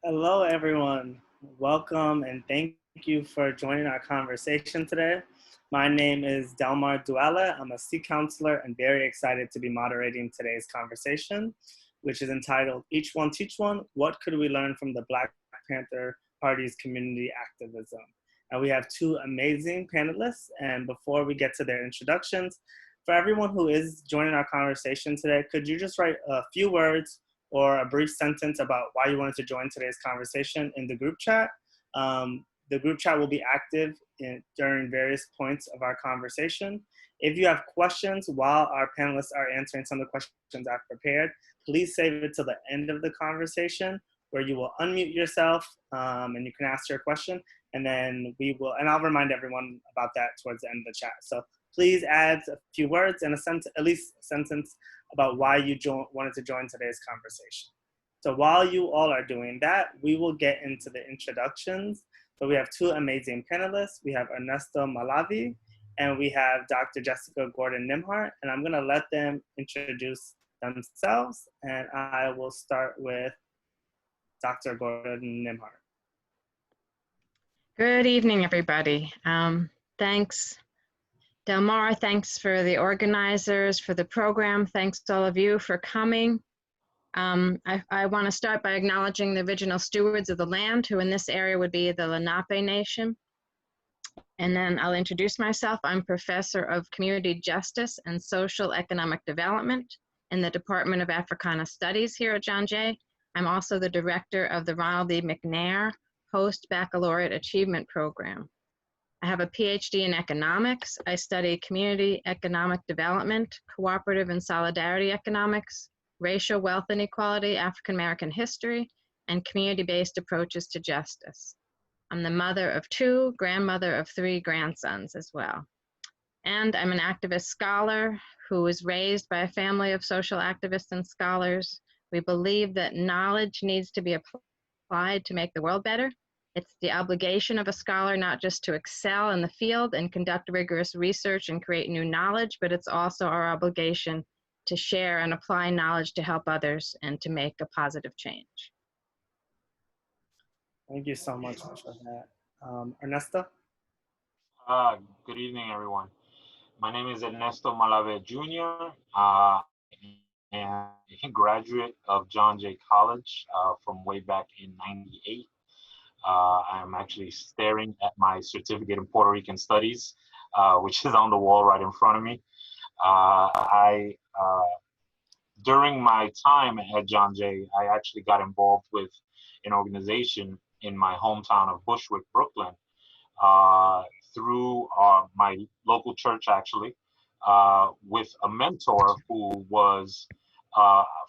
Hello, everyone. Welcome and thank you for joining our conversation today. My name is Delmar Duala. I'm a Sikh counselor and very excited to be moderating today's conversation, which is entitled Each One Teach One, What Could We Learn from the Black Panther Party's Community Activism? And we have two amazing panelists. And before we get to their introductions, for everyone who is joining our conversation today, could you just write a few words or a brief sentence about why you wanted to join today's conversation in the group chat? The group chat will be active during various points of our conversation. If you have questions while our panelists are answering some of the questions I've prepared, please save it to the end of the conversation where you will unmute yourself and you can ask your question, and then I'll remind everyone about that towards the end of the chat. So please add a few words and at least a sentence about why you wanted to join today's conversation. So while you all are doing that, we will get into the introductions. So we have two amazing panelists. We have Ernesto Malavey and we have Dr. Jessica Gordon Nimhart, and I'm gonna let them introduce themselves, and I will start with Dr. Gordon Nimhart. Good evening, everybody. Thanks, Delmar. Thanks for the organizers for the program. Thanks to all of you for coming. I want to start by acknowledging the original stewards of the land, who in this area would be the Lenape Nation. And then I'll introduce myself. I'm Professor of Community Justice and Social Economic Development in the Department of Africana Studies here at John Jay. I'm also the director of the Ronald E. McNair Post-Baccalaureate Achievement Program. I have a PhD in economics. I study community economic development, cooperative and solidarity economics, racial wealth inequality, African American history, and community-based approaches to justice. I'm the mother of two, grandmother of three grandsons as well. And I'm an activist scholar who was raised by a family of social activists and scholars. We believe that knowledge needs to be applied to make the world better. It's the obligation of a scholar not just to excel in the field and conduct rigorous research and create new knowledge, but it's also our obligation to share and apply knowledge to help others and to make a positive change. Thank you so much for that. Ernesto? Good evening, everyone. My name is Ernesto Malavey Jr. And a graduate of John Jay College from way back in '98. I'm actually staring at my certificate in Puerto Rican Studies, which is on the wall right in front of me. During my time at John Jay, I actually got involved with an organization in my hometown of Bushwick, Brooklyn, through my local church, actually, with a mentor who was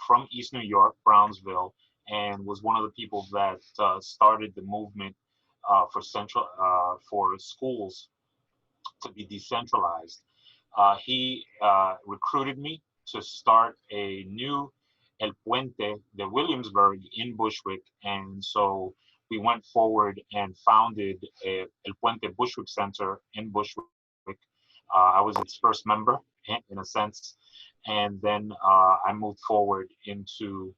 from East New York, Brownsville, and was one of the people that started the movement for schools to be decentralized. He recruited me to start a new El Puente de Williamsburg in Bushwick, and so we went forward and founded El Puente Bushwick Center in Bushwick. I was its first member, in a sense, and then I moved forward into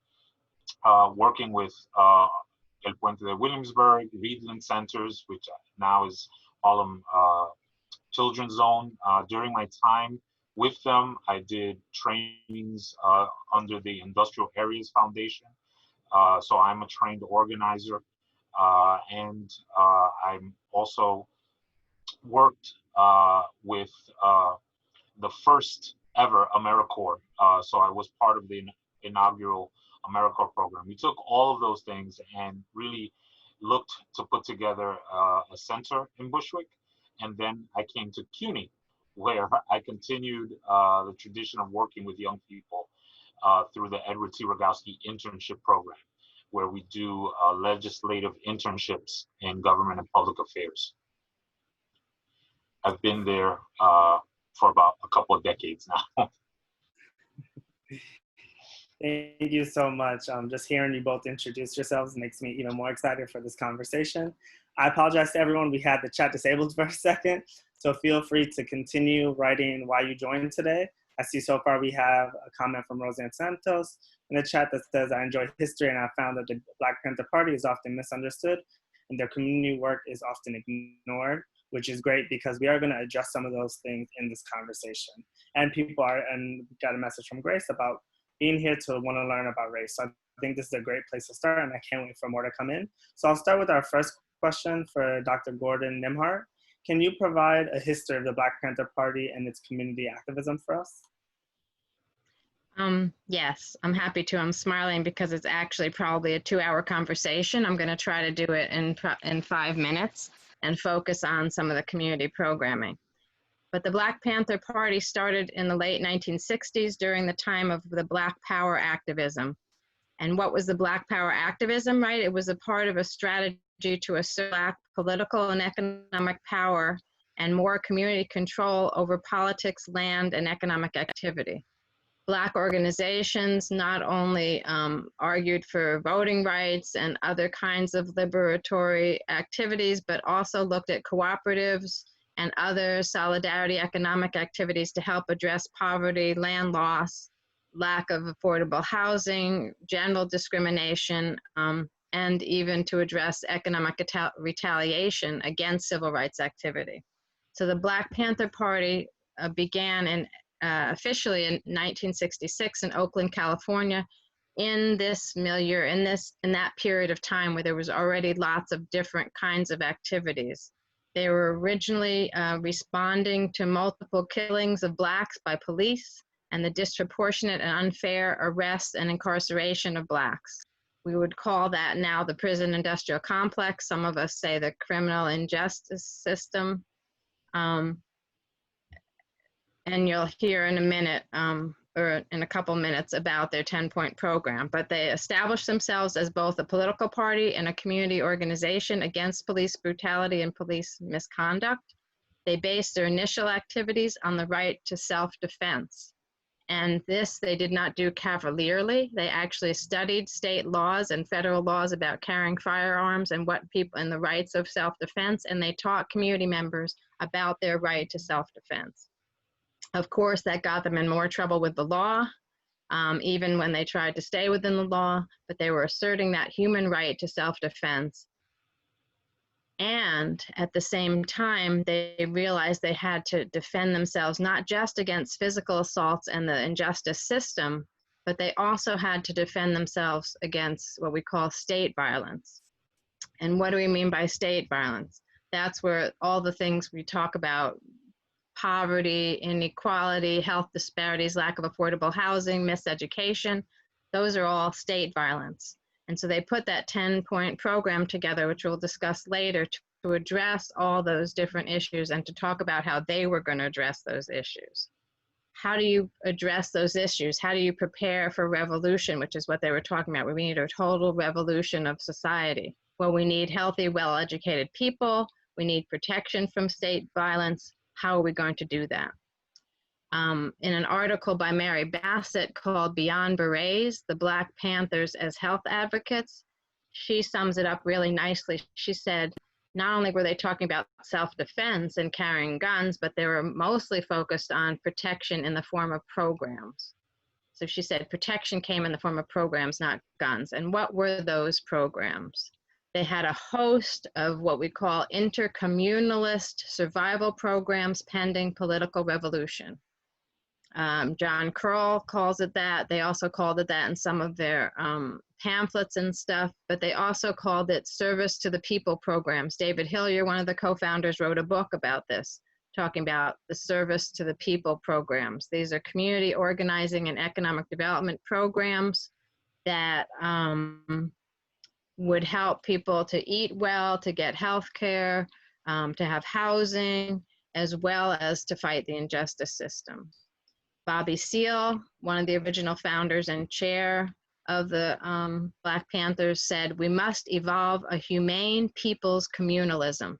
working with El Puente de Williamsburg, Reedland Centers, which now is Harlem Children's Zone. During my time with them, I did trainings under the Industrial Areas Foundation. So I'm a trained organizer. And I'm also worked with the first ever AmeriCorps. So I was part of the inaugural AmeriCorps program. We took all of those things and really looked to put together a center in Bushwick. And then I came to CUNY, where I continued the tradition of working with young people through the Edward T. Rogowski internship program, where we do legislative internships in government and public affairs. I've been there for about a couple of decades now. Thank you so much. Just hearing you both introduce yourselves makes me even more excited for this conversation. I apologize to everyone. We had the chat disabled for a second, so feel free to continue writing why you joined today. I see so far we have a comment from Roseanne Santos, in the chat that says, I enjoy history and I found that the Black Panther Party is often misunderstood and their community work is often ignored, which is great because we are going to address some of those things in this conversation. And and we got a message from Grace about being here to want to learn about race. So I think this is a great place to start, and I can't wait for more to come in. So I'll start with our first question for Dr. Gordon Nimhart. Can you provide a history of the Black Panther Party and its community activism for us? Yes, I'm happy to. I'm smiling because it's actually probably a 2-hour conversation. I'm going to try to do it in 5 minutes and focus on some of the community programming. But the Black Panther Party started in the late 1960s during the time of the Black Power activism. And what was the Black Power activism, right? It was a part of a strategy to assert Black political and economic power and more community control over politics, land, and economic activity. Black organizations not only argued for voting rights and other kinds of liberatory activities, but also looked at cooperatives and other solidarity economic activities to help address poverty, land loss, lack of affordable housing, general discrimination, and even to address economic retaliation against civil rights activity. So the Black Panther Party began officially in 1966 in Oakland, California, in this milieu, in that period of time where there was already lots of different kinds of activities. They were originally responding to multiple killings of Blacks by police and the disproportionate and unfair arrests and incarceration of Blacks. We would call that now the prison industrial complex. Some of us say the criminal injustice system. And you'll hear in a minute, or in a couple minutes, about their 10-point program. But they established themselves as both a political party and a community organization against police brutality and police misconduct. They based their initial activities on the right to self-defense. And this they did not do cavalierly. They actually studied state laws and federal laws about carrying firearms and the rights of self-defense, and they taught community members about their right to self-defense. Of course, that got them in more trouble with the law, even when they tried to stay within the law, but they were asserting that human right to self-defense. And at the same time, they realized they had to defend themselves, not just against physical assaults and the injustice system, but they also had to defend themselves against what we call state violence. And what do we mean by state violence? That's where all the things we talk about, poverty, inequality, health disparities, lack of affordable housing, miseducation, those are all state violence. And so they put that 10-point program together, which we'll discuss later, to address all those different issues and to talk about how they were going to address those issues. How do you address those issues? How do you prepare for revolution, which is what they were talking about? We need a total revolution of society. Well, we need healthy, well-educated people. We need protection from state violence. How are we going to do that? In an article by Mary Bassett called Beyond Berets, the Black Panthers as Health Advocates, she sums it up really nicely. She said, not only were they talking about self-defense and carrying guns, but they were mostly focused on protection in the form of programs. So she said protection came in the form of programs, not guns. And what were those programs? They had a host of what we call intercommunalist survival programs pending political revolution. John Curl calls it that. They also called it that in some of their pamphlets and stuff, but they also called it service to the people programs. David Hillier, one of the co-founders, wrote a book about this, talking about the service to the people programs. These are community organizing and economic development programs that would help people to eat well, to get health care, to have housing, as well as to fight the injustice system. Bobby Seale, one of the original founders and chair of the Black Panthers, said, "We must evolve a humane people's communalism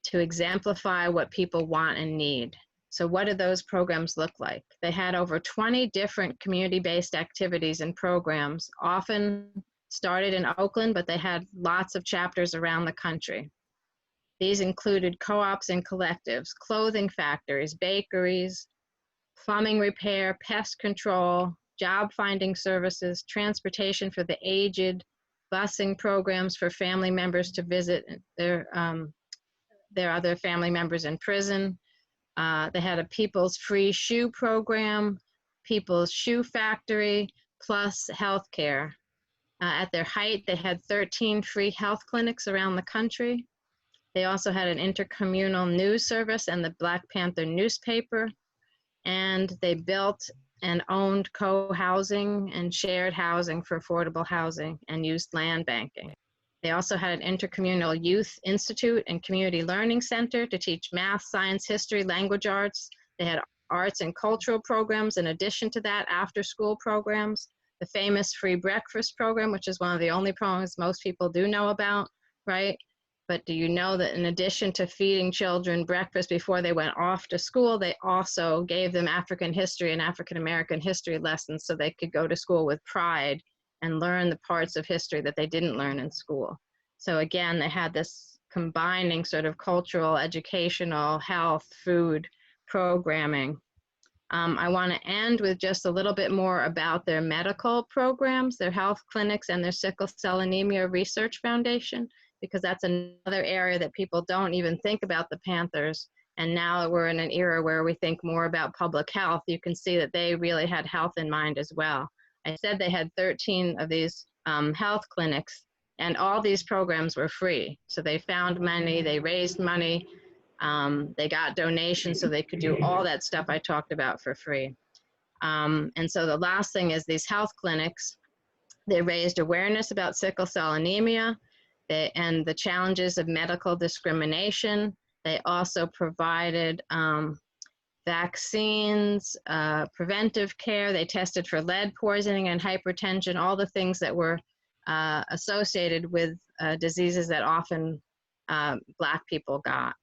to exemplify what people want and need." So what did those programs look like? They had over 20 different community-based activities and programs, often started in Oakland, but they had lots of chapters around the country. These included co-ops and collectives, clothing factories, bakeries, plumbing repair, pest control, job finding services, transportation for the aged, busing programs for family members to visit their other family members in prison. They had a People's Free Shoe program, People's Shoe Factory, plus healthcare. At their height, they had 13 free health clinics around the country. They also had an intercommunal news service and the Black Panther newspaper. And they built and owned co-housing and shared housing for affordable housing and used land banking. They also had an intercommunal youth institute and community learning center to teach math, science, history, language arts. They had arts and cultural programs in addition to that, after school programs. The famous free breakfast program, which is one of the only programs most people do know about, right? But do you know that in addition to feeding children breakfast before they went off to school, they also gave them African history and African American history lessons so they could go to school with pride and learn the parts of history that they didn't learn in school. So again, they had this combining sort of cultural, educational, health, food programming. I want to end with just a little bit more about their medical programs, their health clinics, and their sickle cell anemia research foundation, because that's another area that people don't even think about the Panthers. And now that we're in an era where we think more about public health, you can see that they really had health in mind as well. I said they had 13 of these health clinics, and all these programs were free. So they found money, they raised money, they got donations so they could do all that stuff I talked about for free. And so the last thing is these health clinics, they raised awareness about sickle cell anemia and the challenges of medical discrimination. They also provided vaccines, preventive care. They tested for lead poisoning and hypertension, all the things that were associated with diseases that often Black people got.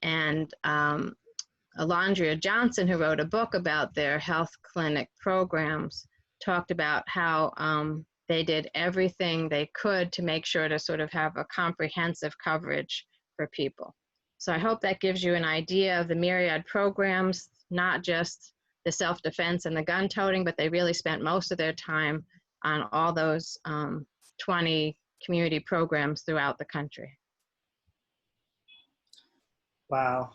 And Alondria Johnson, who wrote a book about their health clinic programs, talked about how they did everything they could to make sure to sort of have a comprehensive coverage for people. So I hope that gives you an idea of the myriad programs, not just the self-defense and the gun toting, but they really spent most of their time on all those 20 community programs throughout the country. Wow,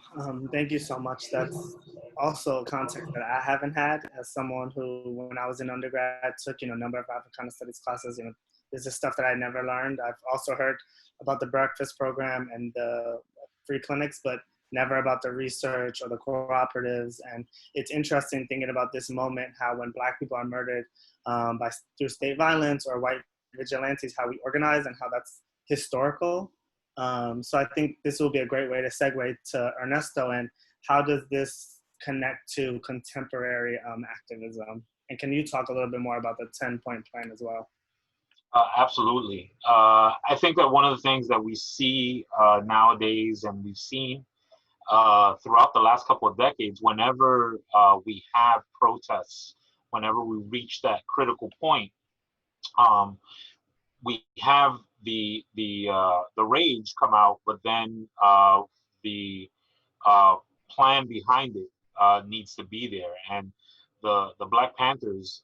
thank you so much. That's also context that I haven't had as someone who, when I was in undergrad, took, a number of Africana studies classes. This is stuff that I never learned. I've also heard about the breakfast program and the free clinics, but never about the research or the cooperatives. And it's interesting thinking about this moment, how when Black people are murdered through state violence or white vigilantes, how we organize and how that's historical. So I think this will be a great way to segue to Ernesto, and how does this connect to contemporary activism? And can you talk a little bit more about the 10-point plan as well? Absolutely. I think that one of the things that we see nowadays, and we've seen throughout the last couple of decades, whenever we have protests, whenever we reach that critical point, we have the rage come out, but then the plan behind it needs to be there. And the Black Panthers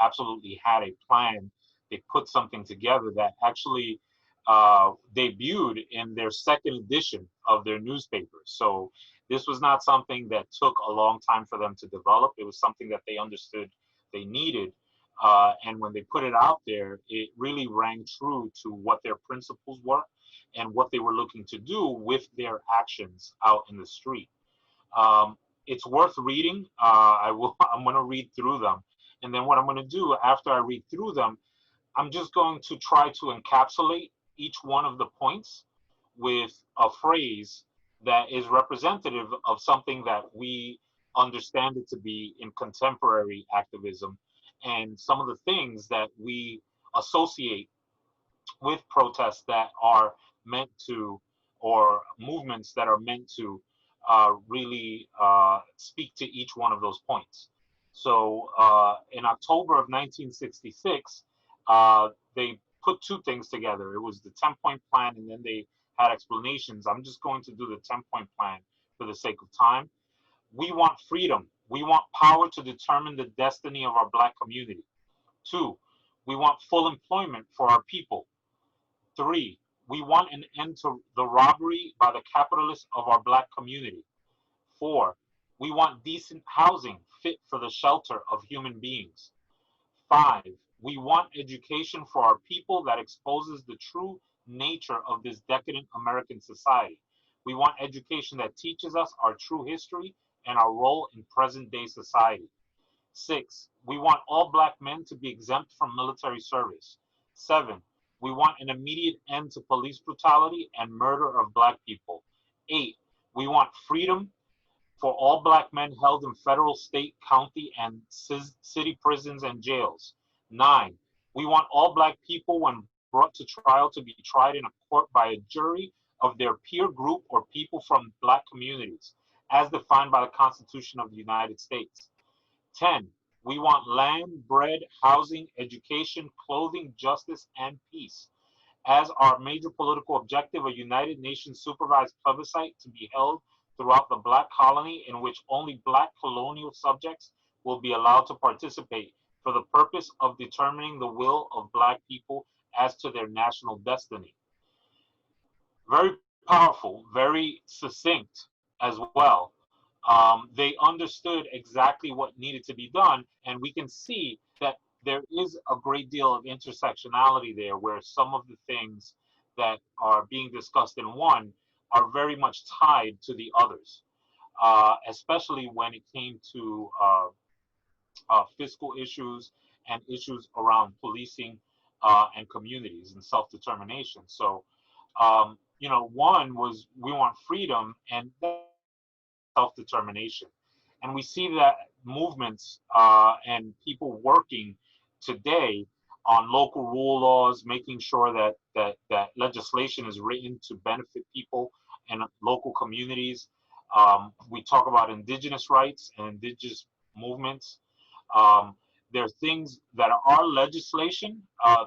absolutely had a plan. They put something together that actually debuted in their second edition of their newspaper. So this was not something that took a long time for them to develop. It was something that they understood they needed. And when they put it out there, it really rang true to what their principles were and what they were looking to do with their actions out in the street. It's worth reading. I'm going to read through them. And then what I'm going to do after I read through them, I'm just going to try to encapsulate each one of the points with a phrase that is representative of something that we understand it to be in contemporary activism, and some of the things that we associate with protests that are meant to, or movements that are meant to really speak to each one of those points. So in October of 1966, they put two things together. It was the 10-point plan, and then they had explanations. I'm just going to do the 10-point plan for the sake of time. We want freedom. we want power to determine the destiny of our Black community. 2, we want full employment for our people. 3, we want an end to the robbery by the capitalists of our Black community. 4, we want decent housing fit for the shelter of human beings. 5, we want education for our people that exposes the true nature of this decadent American society. We want education that teaches us our true history and our role in present day society. 6, we want all Black men to be exempt from military service. 7, we want an immediate end to police brutality and murder of Black people. 8, we want freedom for all Black men held in federal, state, county, and city prisons and jails. 9, we want all Black people, when brought to trial, to be tried in a court by a jury of their peer group or people from Black communities, as defined by the Constitution of the United States. 10, we want land, bread, housing, education, clothing, justice, and peace. As our major political objective, a United Nations supervised plebiscite to be held throughout the Black colony, in which only Black colonial subjects will be allowed to participate, for the purpose of determining the will of Black people as to their national destiny. Very powerful, very succinct as well. They understood exactly what needed to be done, and we can see that there is a great deal of intersectionality there, where some of the things that are being discussed in one are very much tied to the others, especially when it came to fiscal issues and issues around policing and communities and self-determination. So, one was we want freedom and self-determination. And we see that movements and people working today on local rule laws, making sure that legislation is written to benefit people and local communities. We talk about indigenous rights and indigenous movements. There are things that are legislation,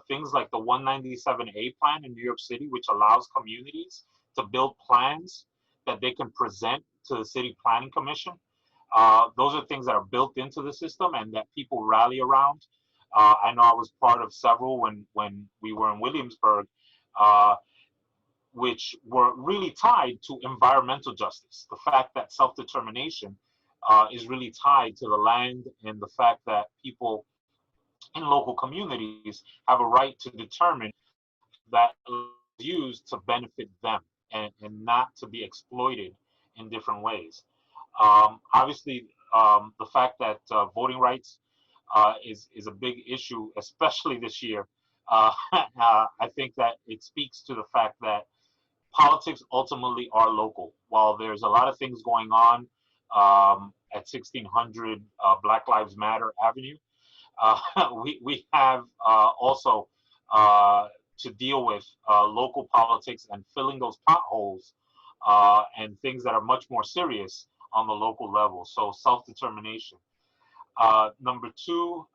things like the 197A plan in New York City, which allows communities to build plans that they can present to the City Planning Commission. Those are things that are built into the system and that people rally around. I know I was part of several when we were in Williamsburg, which were really tied to environmental justice. The fact that self-determination is really tied to the land, and the fact that people in local communities have a right to determine that is used to benefit them and not to be exploited in different ways. Obviously, the fact that voting rights is a big issue, especially this year. I think that it speaks to the fact that politics ultimately are local. While there's a lot of things going on at 1600 Black Lives Matter Avenue, we have also to deal with local politics and filling those potholes and things that are much more serious on the local level. So self-determination. Number 2,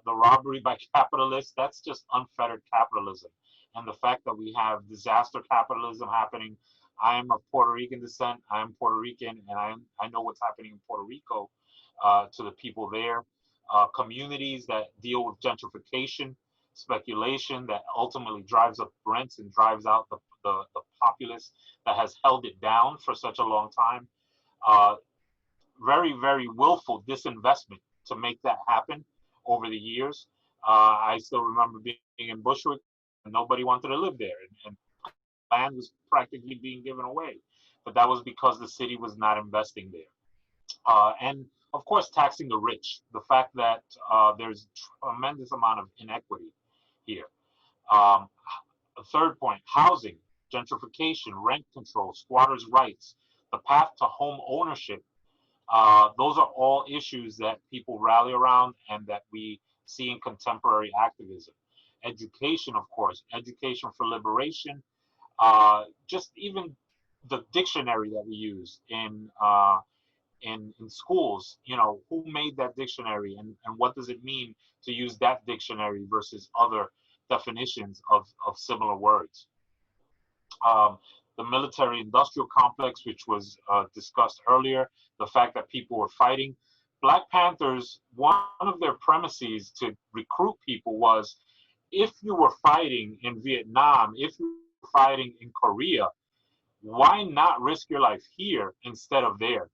the robbery by capitalists. That's just unfettered capitalism. And the fact that we have disaster capitalism happening. I am of Puerto Rican descent. I am Puerto Rican, and I know what's happening in Puerto Rico to the people there. Communities that deal with gentrification, speculation that ultimately drives up rents and drives out the populace that has held it down for such a long time. Very, very willful disinvestment to make that happen over the years. I still remember being in Bushwick, and nobody wanted to live there, and land was practically being given away. But that was because the city was not investing there. And of course, taxing the rich. The fact that there's a tremendous amount of inequity here. A third point, housing, gentrification, rent control, squatters' rights, the path to home ownership. Those are all issues that people rally around and that we see in contemporary activism. Education, of course, education for liberation. Just even the dictionary that we use in schools, who made that dictionary and what does it mean to use that dictionary versus other definitions of similar words. The military industrial complex, which was discussed earlier, the fact that people were fighting. Black Panthers, one of their premises to recruit people was, if you were fighting in Vietnam, if you were fighting in Korea, why not risk your life here instead of there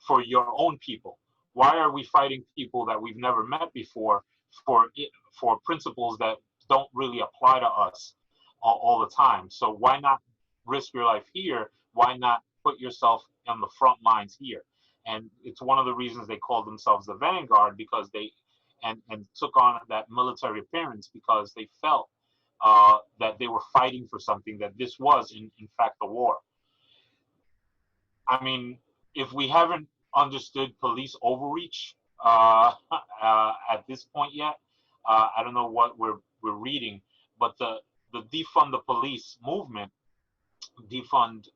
for your own people? Why are we fighting people that we've never met before for principles that don't really apply to us all the time? So why not risk your life here? Why not put yourself on the front lines here? And it's one of the reasons they called themselves the Vanguard, because they and took on that military appearance, because they felt that they were fighting for something, that this was in fact a war. I mean, if we haven't understood police overreach at this point yet, I don't know what we're reading, but the defund the police movement, defund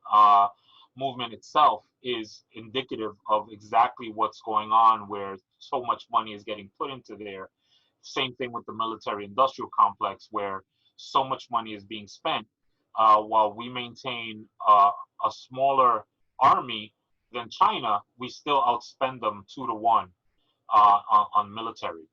movement itself, is indicative of exactly what's going on, where so much money is getting put into there. Same thing with the military industrial complex, where so much money is being spent while we maintain a smaller army than China. We still outspend them 2-to-1 on military.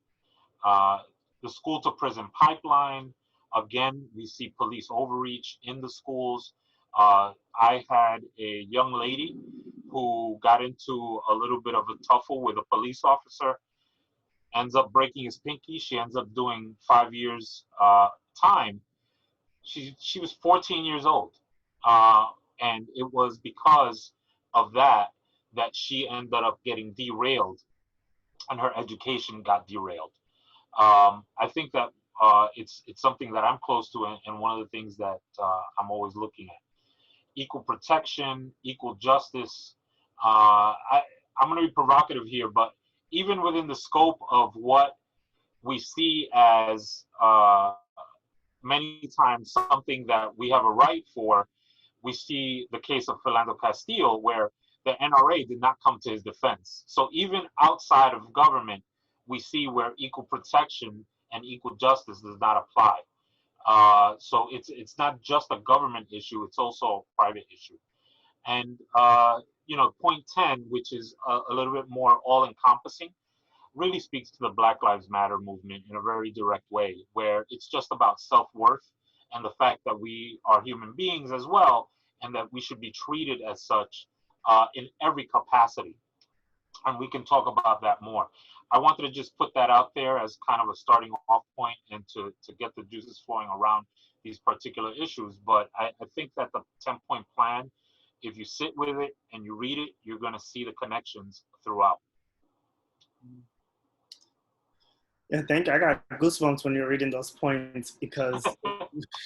The school to prison pipeline, again, we see police overreach in the schools. I had a young lady who got into a little bit of a tuffle with a police officer, ends up breaking his pinky. She ends up doing 5 years time. She was 14 years old, and it was because of that she ended up getting derailed, and her education got derailed. I think that it's something that I'm close to, and one of the things that I'm always looking at. Equal protection, equal justice. I'm going to be provocative here, but even within the scope of what we see as many times something that we have a right for, we see the case of Philando Castile, where the NRA did not come to his defense. So even outside of government, we see where equal protection and equal justice does not apply. So it's not just a government issue; it's also a private issue. And point 10, which is a little bit more all-encompassing, really speaks to the Black Lives Matter movement in a very direct way, where it's just about self-worth and the fact that we are human beings as well, and that we should be treated as such in every capacity. And we can talk about that more. I wanted to just put that out there as kind of a starting off point, and to get the juices flowing around these particular issues. But I think that the 10-point plan, if you sit with it and you read it, you're going to see the connections throughout. Yeah, thank you. I got goosebumps when you're reading those points, because,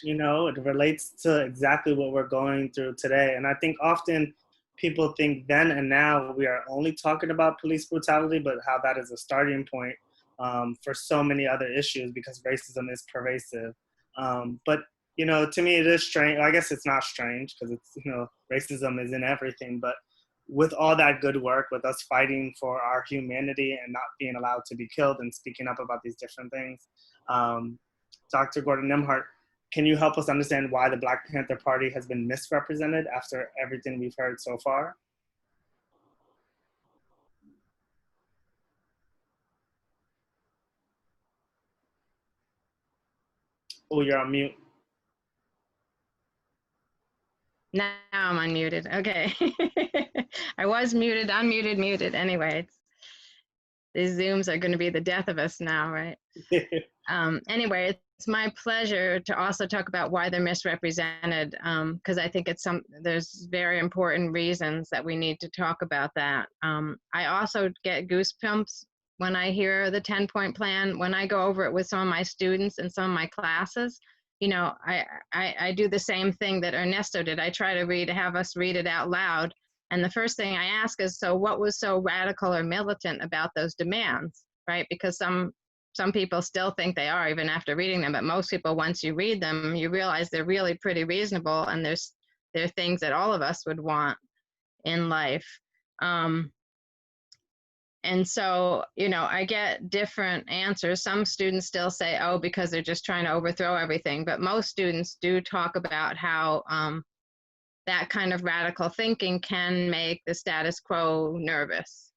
it relates to exactly what we're going through today. And I think often people think then and now we are only talking about police brutality, but how that is a starting point for so many other issues, because racism is pervasive. But, to me, it is strange. I guess it's not strange, because it's, racism is in everything. But with all that good work, with us fighting for our humanity and not being allowed to be killed and speaking up about these different things, Dr. Gordon Nimhart, can you help us understand why the Black Panther Party has been misrepresented after everything we've heard so far? Oh, you're on mute. Now I'm unmuted. Okay. I was muted, unmuted, muted. Anyway, these Zooms are going to be the death of us now, right? Anyway, it's my pleasure to also talk about why they're misrepresented, because I think there's very important reasons that we need to talk about that. I also get goosebumps when I hear the 10-point plan, when I go over it with some of my students in some of my classes. I do the same thing that Ernesto did. I try to have us read it out loud. And the first thing I ask is, so what was so radical or militant about those demands, right? Because some people still think they are, even after reading them. But most people, once you read them, you realize they're really pretty reasonable. And they're things that all of us would want in life. And so, I get different answers. Some students still say, oh, because they're just trying to overthrow everything. But most students do talk about how that kind of radical thinking can make the status quo nervous,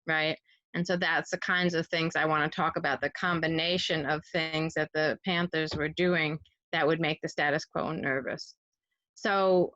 right? And so that's the kinds of things I want to talk about, the combination of things that the Panthers were doing that would make the status quo nervous. So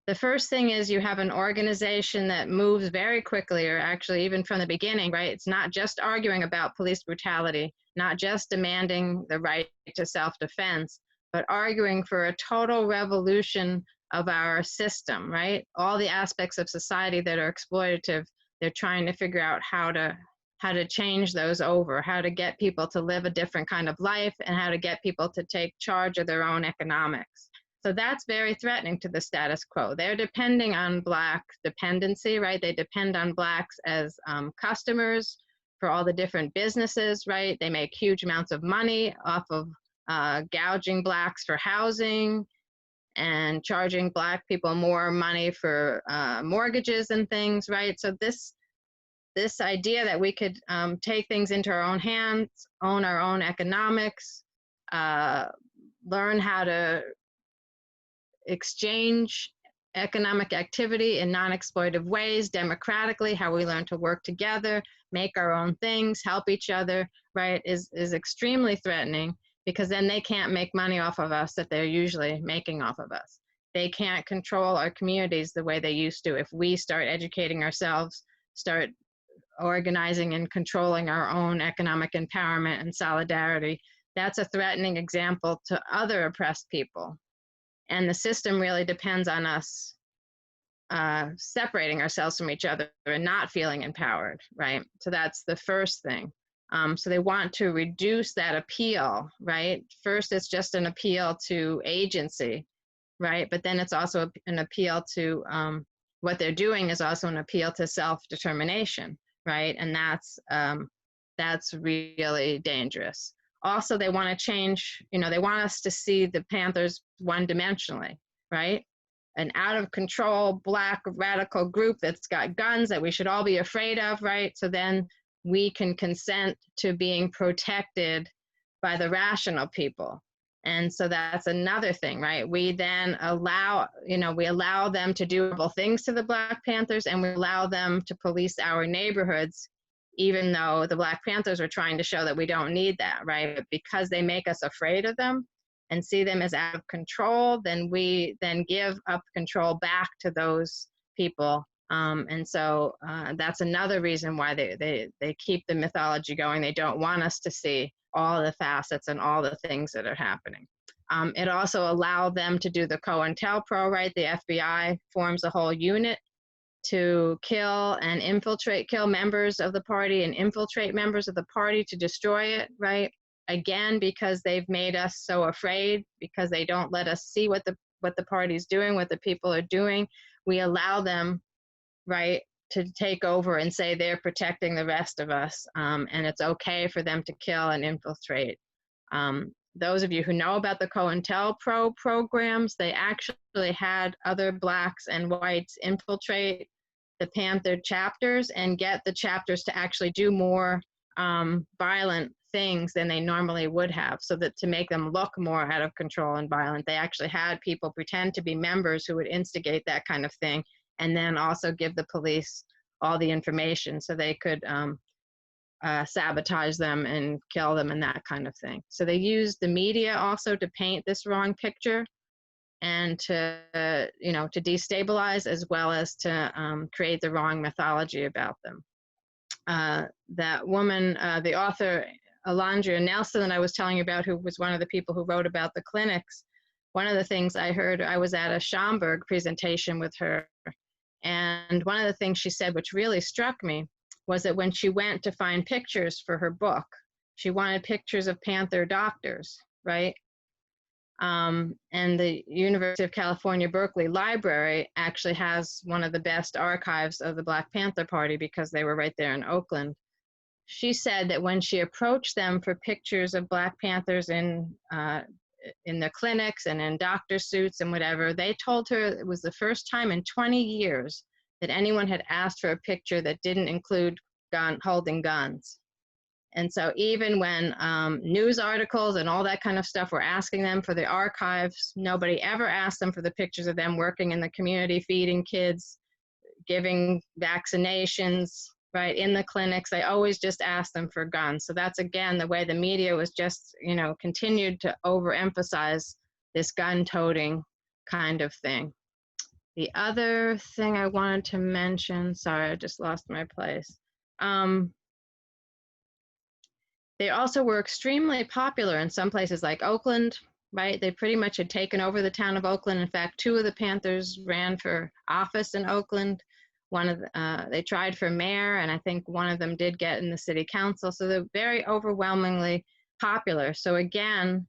the first thing is you have an organization that moves very quickly, or actually even from the beginning, right? It's not just arguing about police brutality, not just demanding the right to self-defense, but arguing for a total revolution of our system, right? All the aspects of society that are exploitative, they're trying to figure out how to change those over, how to get people to live a different kind of life, and how to get people to take charge of their own economics. So that's very threatening to the status quo. They're depending on Black dependency, right? They depend on Blacks as customers for all the different businesses, right? They make huge amounts of money off of gouging Blacks for housing and charging Black people more money for mortgages and things, right? So this idea that we could take things into our own hands, own our own economics, learn how to exchange economic activity in non-exploitive ways, democratically, how we learn to work together, make our own things, help each other, right, is extremely threatening, because then they can't make money off of us that they're usually making off of us. They can't control our communities the way they used to. If we start educating ourselves, start organizing and controlling our own economic empowerment and solidarity, that's a threatening example to other oppressed people. And the system really depends on us separating ourselves from each other and not feeling empowered, right? So that's the first thing. So they want to reduce that appeal, right? First, it's just an appeal to agency, right? But then it's also an appeal to, what they're doing is also an appeal to self-determination, right? And that's really dangerous. Also, they want to change, they want us to see the Panthers one-dimensionally, right? An out-of-control Black radical group that's got guns that we should all be afraid of, right? So then we can consent to being protected by the rational people. And so that's another thing, right? We then allow, we allow them to do horrible things to the Black Panthers, and we allow them to police our neighborhoods, even though the Black Panthers are trying to show that we don't need that, right? But because they make us afraid of them and see them as out of control, then we then give up control back to those people. And so that's another reason why they keep the mythology going. They don't want us to see all the facets and all the things that are happening. It also allowed them to do the COINTELPRO, right? The FBI forms a whole unit to kill members of the party and infiltrate members of the party to destroy it, right? Again, because they've made us so afraid, because they don't let us see what the party's doing, what the people are doing. We allow them, right, to take over and say they're protecting the rest of us, and it's okay for them to kill and infiltrate. Those of you who know about the COINTELPRO programs, they actually had other Blacks and whites infiltrate the Panther chapters and get the chapters to actually do more violent things than they normally would have, so that to make them look more out of control and violent. They actually had people pretend to be members who would instigate that kind of thing, and then also give the police all the information so they could sabotage them and kill them and that kind of thing. So they used the media also to paint this wrong picture and to, to destabilize, as well as to create the wrong mythology about them. That woman, the author, Alondra Nelson, that I was telling you about, who was one of the people who wrote about the clinics, one of the things I heard, I was at a Schomburg presentation with her, and one of the things she said, which really struck me, was that when she went to find pictures for her book, she wanted pictures of Panther doctors, right? And the University of California, Berkeley Library actually has one of the best archives of the Black Panther Party, because they were right there in Oakland. She said that when she approached them for pictures of Black Panthers in the clinics and in doctor suits and whatever, they told her it was the first time in 20 years that anyone had asked for a picture that didn't include holding guns. And so even when news articles and all that kind of stuff were asking them for the archives, nobody ever asked them for the pictures of them working in the community, feeding kids, giving vaccinations, right, in the clinics. They always just asked them for guns. So that's, again, the way the media was just, you know, continued to overemphasize this gun-toting kind of thing. The other thing I wanted to mention, sorry, I just lost my place. They also were extremely popular in some places like Oakland, right? They pretty much had taken over the town of Oakland. In fact, 2 of the Panthers ran for office in Oakland. They tried for mayor, and I think one of them did get in the city council. So they're very overwhelmingly popular. So again,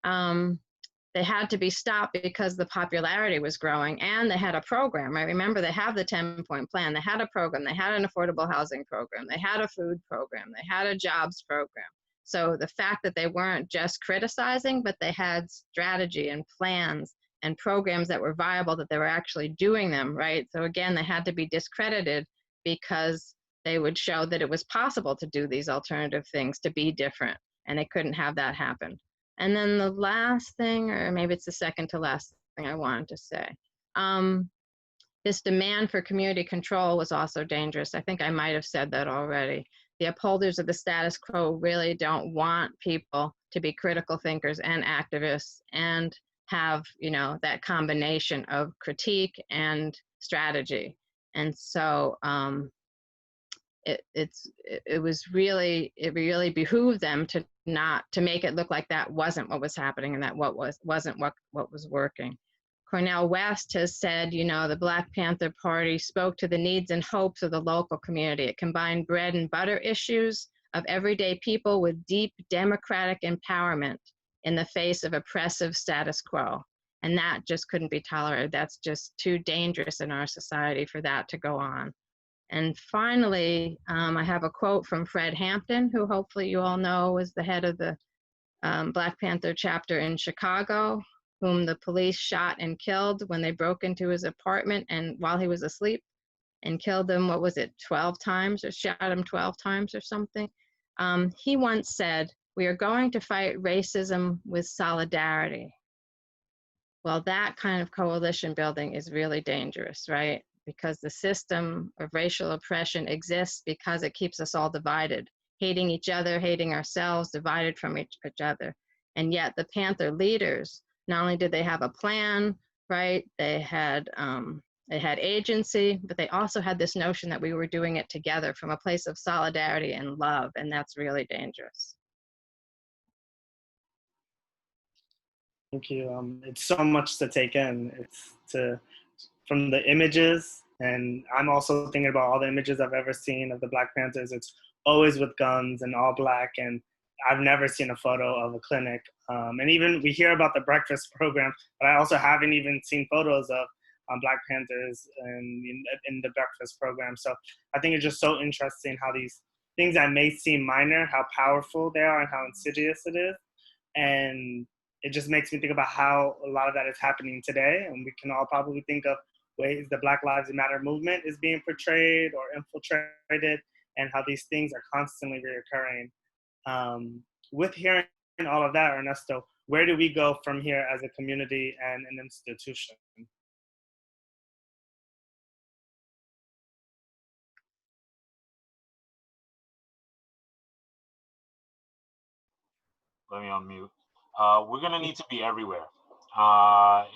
they had to be stopped because the popularity was growing, and they had a program, right? Remember, they have the 10-point plan. They had a program. They had an affordable housing program. They had a food program. They had a jobs program. So the fact that they weren't just criticizing, but they had strategy and plans and programs that were viable, that they were actually doing them, right? So again, they had to be discredited because they would show that it was possible to do these alternative things, to be different, and they couldn't have that happen. And then the last thing, or maybe it's the second to last thing I wanted to say, this demand for community control was also dangerous. I think I might have said that already. The upholders of the status quo really don't want people to be critical thinkers and activists and have, you know, that combination of critique and strategy. And so it really behooved them to make it look like that wasn't what was happening, and that wasn't what was working. Cornel West has said, you know, the Black Panther Party spoke to the needs and hopes of the local community. It combined bread and butter issues of everyday people with deep democratic empowerment in the face of oppressive status quo. And that just couldn't be tolerated. That's just too dangerous in our society for that to go on. And finally, I have a quote from Fred Hampton, who hopefully you all know was the head of the Black Panther chapter in Chicago, whom the police shot and killed when they broke into his apartment and while he was asleep, and killed him, what was it, 12 times, or shot him 12 times or something. He once said, "We are going to fight racism with solidarity." Well, that kind of coalition building is really dangerous, right? Because the system of racial oppression exists because it keeps us all divided, hating each other, hating ourselves, divided from each other. And yet the Panther leaders, not only did they have a plan, right? They had agency, but they also had this notion that we were doing it together from a place of solidarity and love, and that's really dangerous. Thank you. It's so much to take in. From the images, and I'm also thinking about all the images I've ever seen of the Black Panthers. It's always with guns and all black, and I've never seen a photo of a clinic. And even we hear about the breakfast program, but I also haven't even seen photos of Black Panthers in the breakfast program. So I think it's just so interesting how these things that may seem minor, how powerful they are and how insidious it is. And it just makes me think about how a lot of that is happening today. And we can all probably think of ways the Black Lives Matter movement is being portrayed or infiltrated, and how these things are constantly reoccurring. With hearing all of that, Ernesto, where do we go from here as a community and an institution? Let me unmute. We're going to need to be everywhere.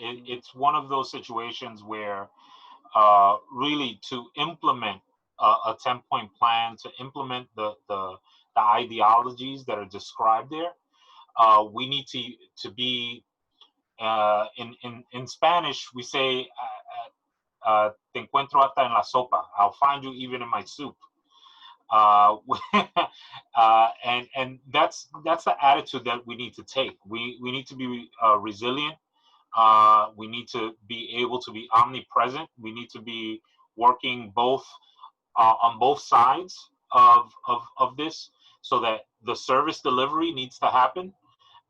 It's one of those situations where really to implement a 10-point plan, to implement the ideologies that are described there, we need to be, in Spanish, we say, te encuentro hasta en la sopa. I'll find you even in my soup. And that's the attitude that we need to take. We need to be resilient. We need to be able to be omnipresent. We need to be working both on both sides of this, so that the service delivery needs to happen,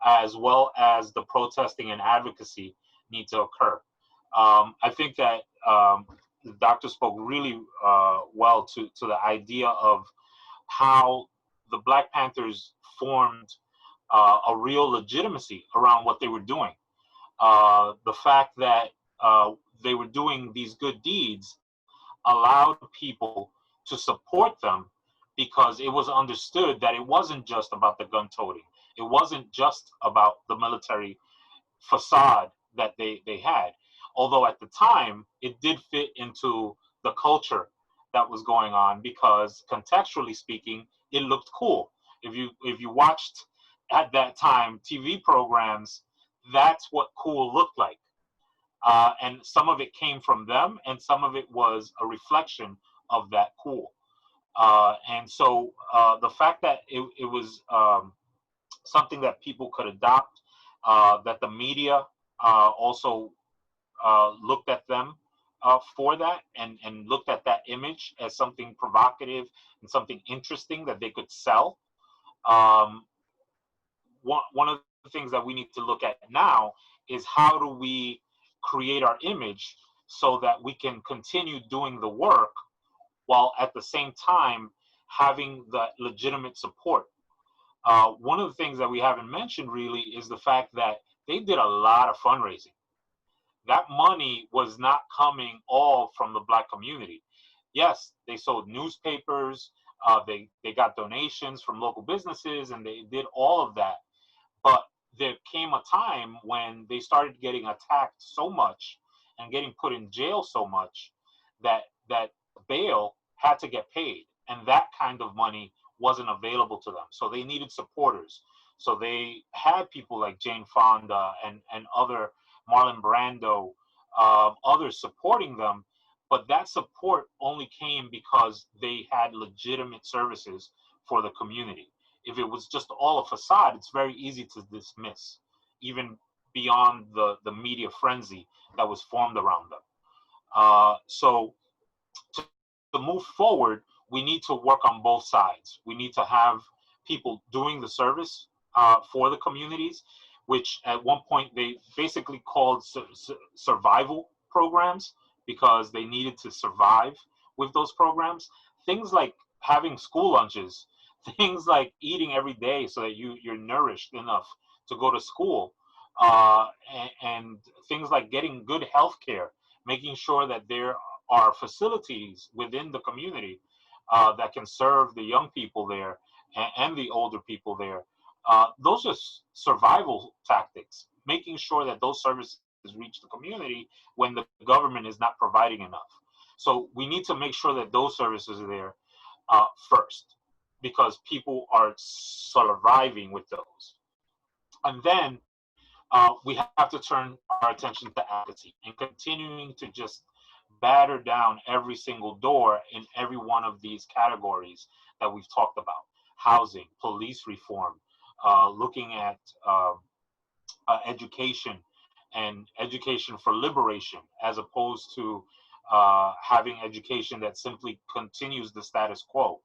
as well as the protesting and advocacy need to occur. I think that the doctor spoke really well to the idea of how the Black Panthers formed a real legitimacy around what they were doing. The fact that they were doing these good deeds allowed people to support them, because it was understood that it wasn't just about the gun toting. It wasn't just about the military facade that they had. Although at the time, it did fit into the culture that was going on, because contextually speaking, it looked cool. If you watched at that time TV programs, that's what cool looked like. And some of it came from them, and some of it was a reflection of that cool. And so the fact that it was something that people could adopt, that the media also looked at them for that, and looked at that image as something provocative and something interesting that they could sell. Um, one of the things that we need to look at now is, how do we create our image so that we can continue doing the work while at the same time having the legitimate support. One of the things that we haven't mentioned really is the fact that they did a lot of fundraising. That money was not coming all from the Black community. Yes, they sold newspapers, they got donations from local businesses, and they did all of that. But there came a time when they started getting attacked so much and getting put in jail so much that bail had to get paid, and that kind of money wasn't available to them. So they needed supporters. So they had people like Jane Fonda and other, Marlon Brando, others supporting them. But that support only came because they had legitimate services for the community. If it was just all a facade, it's very easy to dismiss, even beyond the media frenzy that was formed around them. So to move forward, we need to work on both sides. We need to have people doing the service for the communities, which at one point they basically called survival programs, because they needed to survive with those programs. Things like having school lunches, things like eating every day so that you're nourished enough to go to school, and things like getting good health care, making sure that there are facilities within the community that can serve the young people there, and the older people there. Those are survival tactics, making sure that those services reach the community when the government is not providing enough. So we need to make sure that those services are there first, because people are surviving with those. And then we have to turn our attention to advocacy and continuing to just batter down every single door in every one of these categories that we've talked about: housing, police reform, looking at education, and education for liberation, as opposed to having education that simply continues the status quo.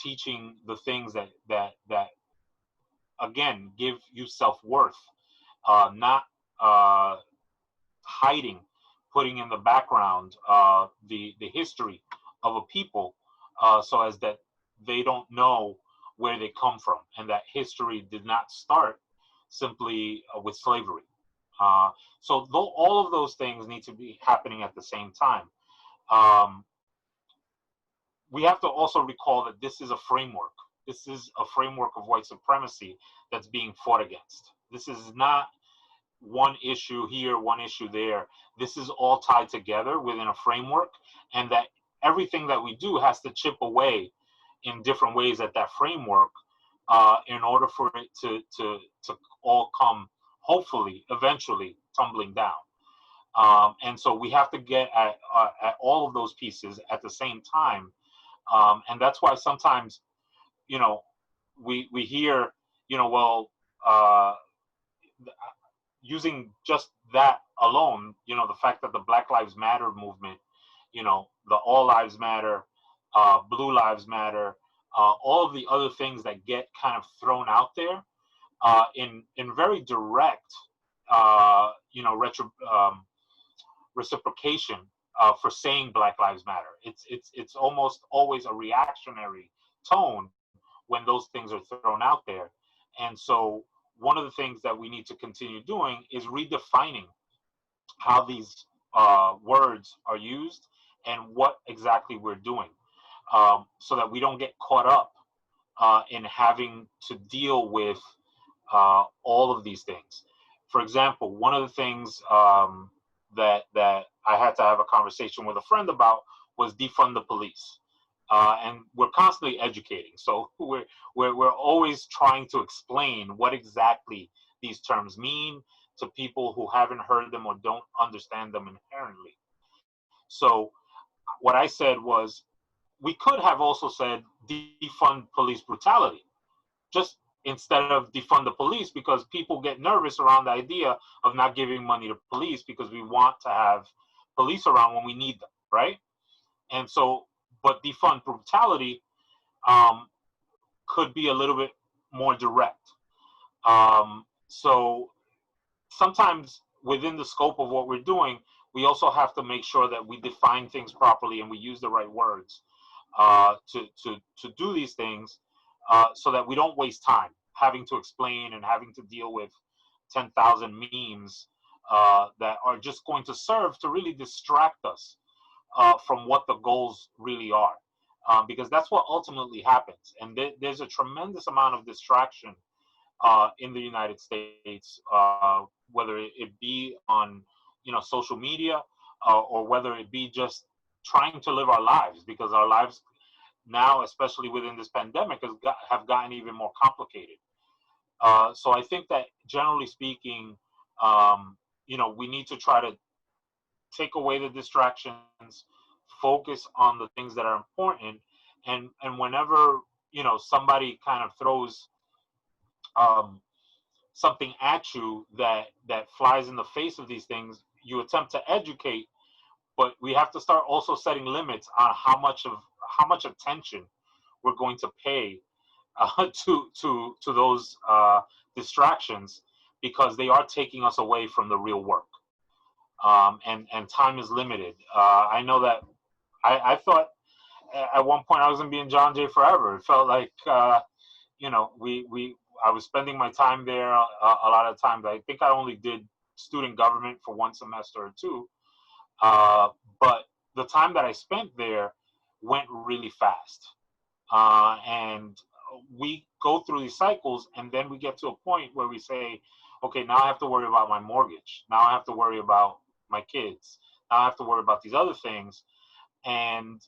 Teaching the things that again give you self-worth, not hiding, putting in the background the history of a people, so as that they don't know where they come from, and that history did not start simply with slavery. So all of those things need to be happening at the same time. We have to also recall that this is a framework. This is a framework of white supremacy that's being fought against. This is not one issue here, one issue there. This is all tied together within a framework, and that everything that we do has to chip away in different ways at that framework, in order for it to all come, hopefully, eventually, tumbling down. And so we have to get at all of those pieces at the same time. And that's why sometimes, we hear, well, using just that alone, the fact that the Black Lives Matter movement, the All Lives Matter, Blue Lives Matter, all of the other things that get kind of thrown out there in very direct, reciprocation for saying Black Lives Matter. It's almost always a reactionary tone when those things are thrown out there. And so one of the things that we need to continue doing is redefining how these words are used and what exactly we're doing. so that we don't get caught up in having to deal with all of these things. For example, one of the things that I had to have a conversation with a friend about was defund the police. And we're constantly educating, so we're always trying to explain what exactly these terms mean to people who haven't heard them or don't understand them inherently. So what I said was, we could have also said defund police brutality, just instead of defund the police, because people get nervous around the idea of not giving money to police because we want to have police around when we need them, right? And so, but defund brutality could be a little bit more direct. So sometimes within the scope of what we're doing, we also have to make sure that we define things properly and we use the right words to do these things, so that we don't waste time having to explain and having to deal with 10,000 memes that are just going to serve to really distract us from what the goals really are. Because that's what ultimately happens. And there's a tremendous amount of distraction in the United States, whether it be on social media, or whether it be just trying to live our lives, because our lives now, especially within this pandemic, have gotten even more complicated. So I think that generally speaking, we need to try to take away the distractions, focus on the things that are important, and whenever somebody kind of throws something at you that flies in the face of these things, you attempt to educate, but we have to start also setting limits on how much attention we're going to pay to those distractions, because they are taking us away from the real work. And time is limited. I know that I thought at one point I was going to be in John Jay forever. It felt like, I was spending my time there a lot of times. I think I only did student government for one semester or two. But the time that I spent there went really fast. And we go through these cycles, and then we get to a point where we say, okay, now I have to worry about my mortgage. Now I have to worry about my kids. Now I have to worry about these other things. And,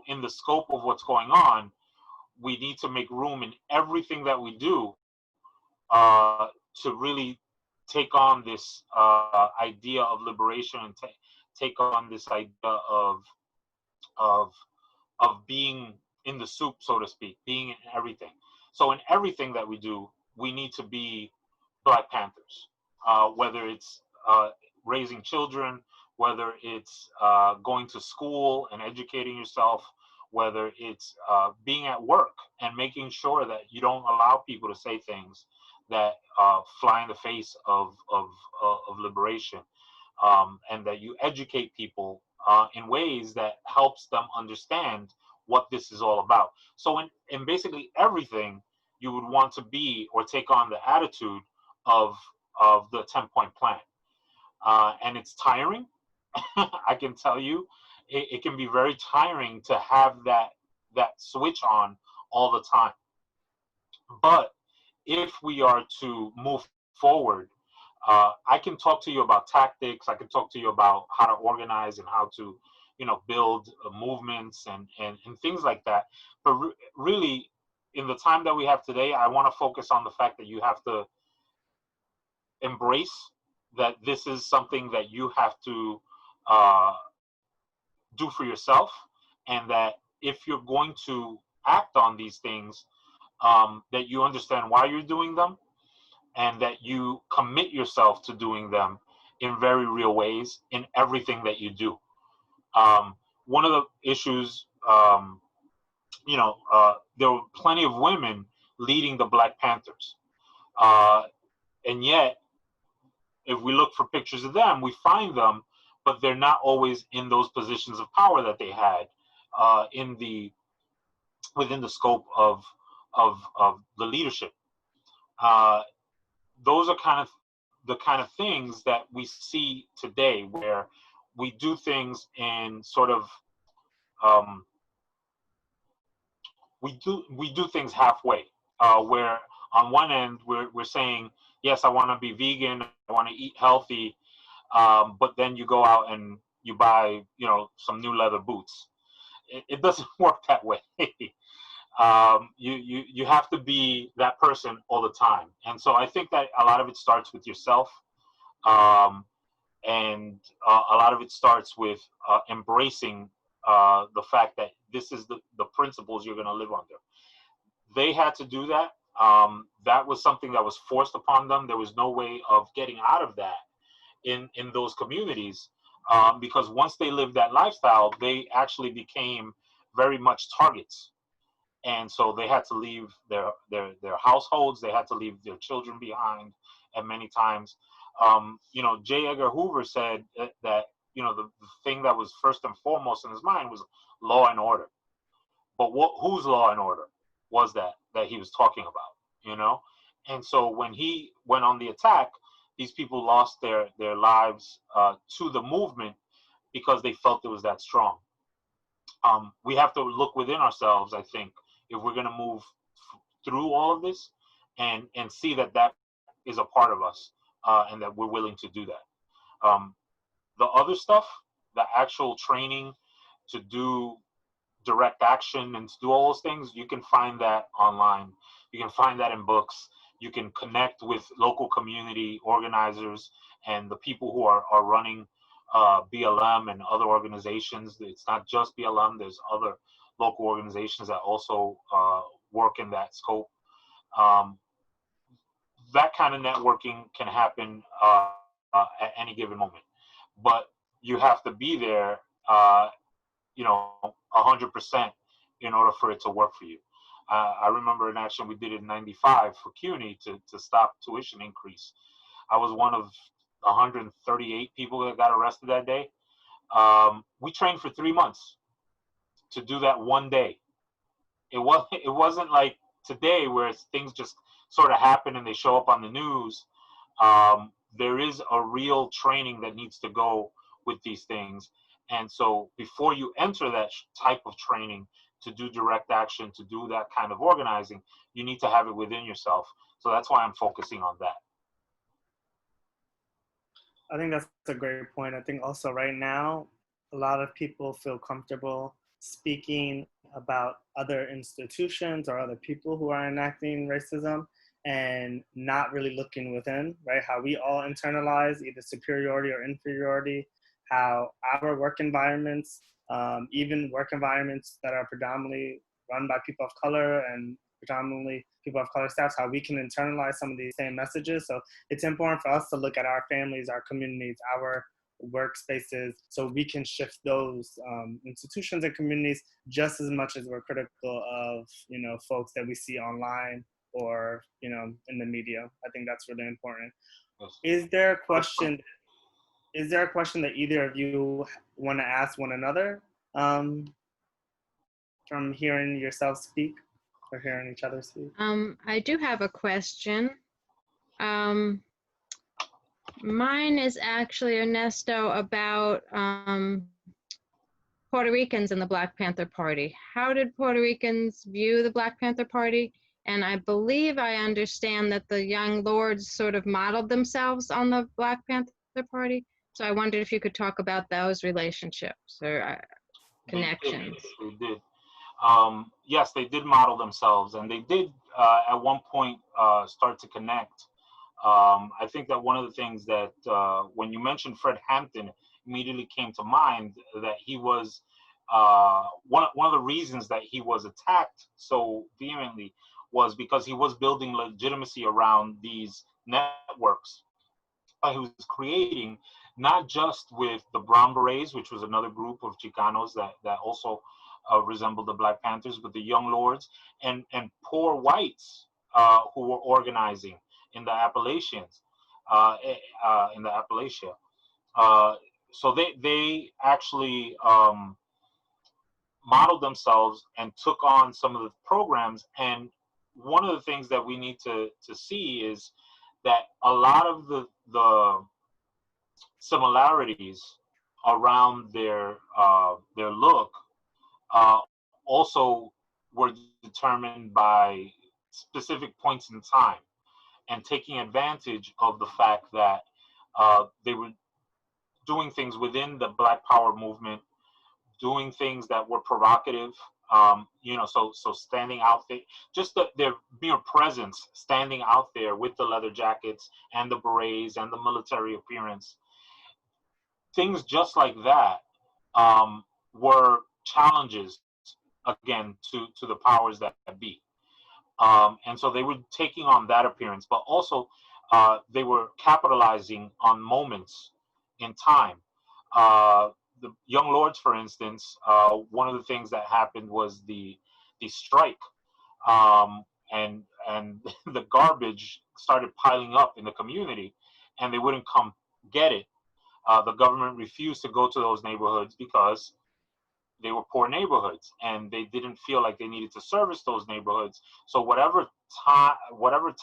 in the scope of what's going on, we need to make room in everything that we do to really take on this idea of liberation, and take on this idea of being in the soup, so to speak, being in everything. So in everything that we do, we need to be Black Panthers, whether it's raising children, whether it's going to school and educating yourself, whether it's being at work and making sure that you don't allow people to say things that fly in the face of liberation, and that you educate people in ways that helps them understand what this is all about. So in basically everything, you would want to be or take on the attitude of the 10-point plan. And it's tiring. I can tell you, it can be very tiring to have that switch on all the time. But if we are to move forward, I can talk to you about tactics. I can talk to you about how to organize and how to, build movements and things like that. But really, in the time that we have today, I want to focus on the fact that you have to embrace that this is something that you have to do for yourself, and that if you're going to act on these things, that you understand why you're doing them, and that you commit yourself to doing them in very real ways in everything that you do. One of the issues, there were plenty of women leading the Black Panthers. And yet, if we look for pictures of them, we find them, but they're not always in those positions of power that they had within the scope of the leadership. Those are the kind of things that we see today, where we do things in sort of we do things halfway, where on one end we're saying, yes, I want to be vegan, I want to eat healthy, but then you go out and you buy, some new leather boots. It doesn't work that way. You have to be that person all the time, and so I think that a lot of it starts with yourself, and a lot of it starts with embracing the fact that this is the principles you're going to live under. They had to do that. That was something that was forced upon them. There was no way of getting out of that in those communities, because once they lived that lifestyle, they actually became very much targets. And so they had to leave their households. They had to leave their children behind, and many times, J. Edgar Hoover said that the thing that was first and foremost in his mind was law and order. But whose law and order was that he was talking about? And so when he went on the attack, these people lost their lives to the movement because they felt it was that strong. We have to look within ourselves, I think, if we're going to move through all of this, and see that is a part of us, and that we're willing to do that. The other stuff, the actual training to do direct action and to do all those things, you can find that online. You can find that in books. You can connect with local community organizers and the people who are running BLM and other organizations. It's not just BLM. There's other local organizations that also work in that scope. That kind of networking can happen at any given moment, but you have to be there, 100% in order for it to work for you. I remember an action we did in '95 for CUNY to stop tuition increase. I was one of 138 people that got arrested that day. We trained for 3 months to do that one day. It wasn't like today where things just sort of happen and they show up on the news. There is a real training that needs to go with these things. And so before you enter that type of training to do direct action, to do that kind of organizing, you need to have it within yourself. So that's why I'm focusing on that. I think that's a great point. I think also right now, a lot of people feel comfortable speaking about other institutions or other people who are enacting racism and not really looking within, right? How we all internalize either superiority or inferiority, how our work environments, even work environments that are predominantly run by people of color and predominantly people of color staffs, how we can internalize some of these same messages. So it's important for us to look at our families, our communities, our workspaces, so we can shift those institutions and communities just as much as we're critical of, folks that we see online or, in the media. I think that's really important. Is there a question that either of you want to ask one another from hearing yourself speak or hearing each other speak? I do have a question. Mine is actually, Ernesto, about Puerto Ricans and the Black Panther Party. How did Puerto Ricans view the Black Panther Party? And I believe I understand that the young lords sort of modeled themselves on the Black Panther Party. So I wondered if you could talk about those relationships or connections. They did. Yes, they did model themselves, and they did at one point start to connect. I think that one of the things that when you mentioned Fred Hampton, immediately came to mind that he was one of the reasons that he was attacked so vehemently was because he was building legitimacy around these networks he was creating, not just with the Brown Berets, which was another group of Chicanos that also resembled the Black Panthers, but the Young Lords and poor whites who were organizing in the Appalachians, in the Appalachia. So they actually modeled themselves and took on some of the programs. And one of the things that we need to see is that a lot of the similarities around their look also were determined by specific points in time, and taking advantage of the fact that they were doing things within the Black Power movement, doing things that were provocative. So standing out there, just their mere presence, standing out there with the leather jackets and the berets and the military appearance, things just like that were challenges again to the powers that be. And so they were taking on that appearance, but also they were capitalizing on moments in time. The Young Lords, for instance, one of the things that happened was the strike, and the garbage started piling up in the community, and they wouldn't come get it. The government refused to go to those neighborhoods because they were poor neighborhoods, and they didn't feel like they needed to service those neighborhoods. So whatever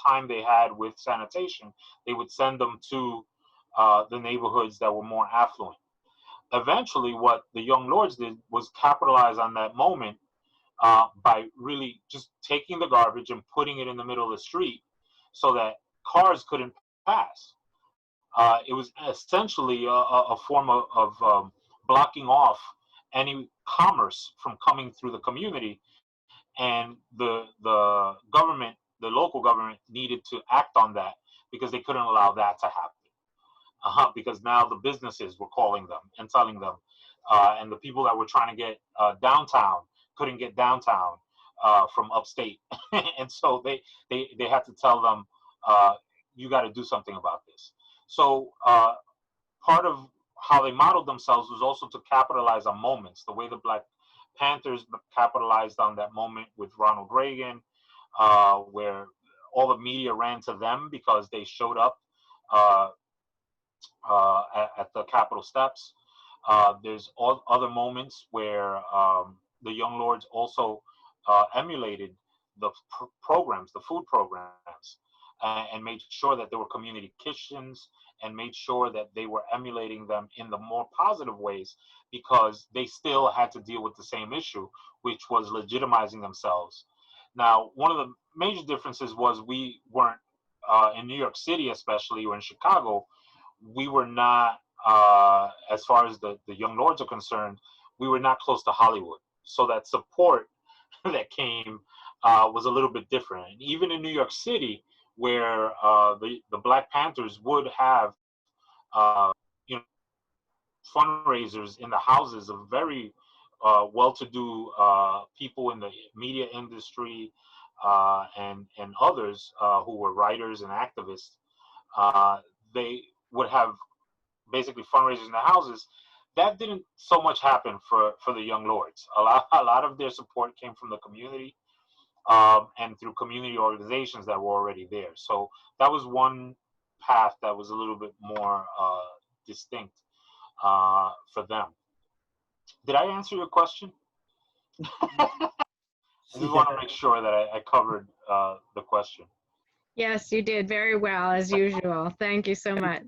time they had with sanitation, they would send them to the neighborhoods that were more affluent. Eventually, what the Young Lords did was capitalize on that moment by really just taking the garbage and putting it in the middle of the street so that cars couldn't pass. It was essentially a form of blocking off any commerce from coming through the community, and the government, the local government, needed to act on that because they couldn't allow that to happen. Because now the businesses were calling them and telling them, and the people that were trying to get downtown couldn't get downtown from upstate, and so they had to tell them, you got to do something about this. So part of how they modeled themselves was also to capitalize on moments, the way the Black Panthers capitalized on that moment with Ronald Reagan, where all the media ran to them because they showed up at the Capitol steps. There's other moments where the Young Lords also emulated the programs, the food programs, and made sure that there were community kitchens, and made sure that they were emulating them in the more positive ways, because they still had to deal with the same issue, which was legitimizing themselves. Now, one of the major differences was we weren't, in New York City especially, or in Chicago, we were not, as far as the Young Lords are concerned, we were not close to Hollywood. So that support that came was a little bit different. And even in New York City, where the Black Panthers would have fundraisers in the houses of very well-to-do people in the media industry, and others who were writers and activists. They would have basically fundraisers in the houses. That didn't so much happen for the Young Lords. A lot of their support came from the community, and through community organizations that were already there. So that was one path that was a little bit more distinct for them. Did I answer your question? I just want to make sure that I covered the question. Yes, you did very well, as usual. Thank you so much.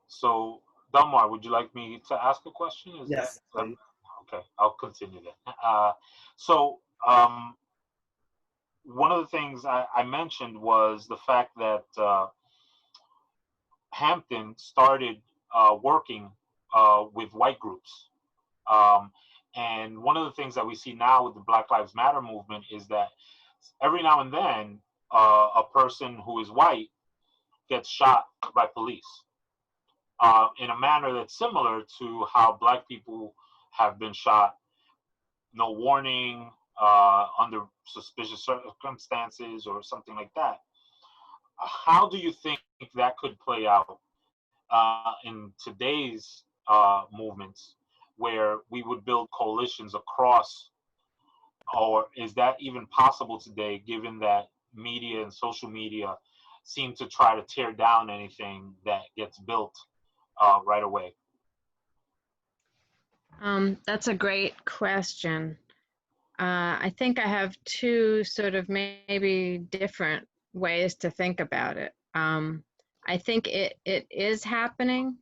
So, Delmar, would you like me to ask a question? Yes. Okay, I'll continue then. So, one of the things I mentioned was the fact that Hampton started working with white groups. And one of the things that we see now with the Black Lives Matter movement is that every now and then a person who is white gets shot by police in a manner that's similar to how Black people have been shot, no warning, under suspicious circumstances or something like that. How do you think that could play out in today's movements, where we would build coalitions across, or is that even possible today, given that media and social media seem to try to tear down anything that gets built right away? That's a great question. I think I have two sort of maybe different ways to think about it. I think it is happening.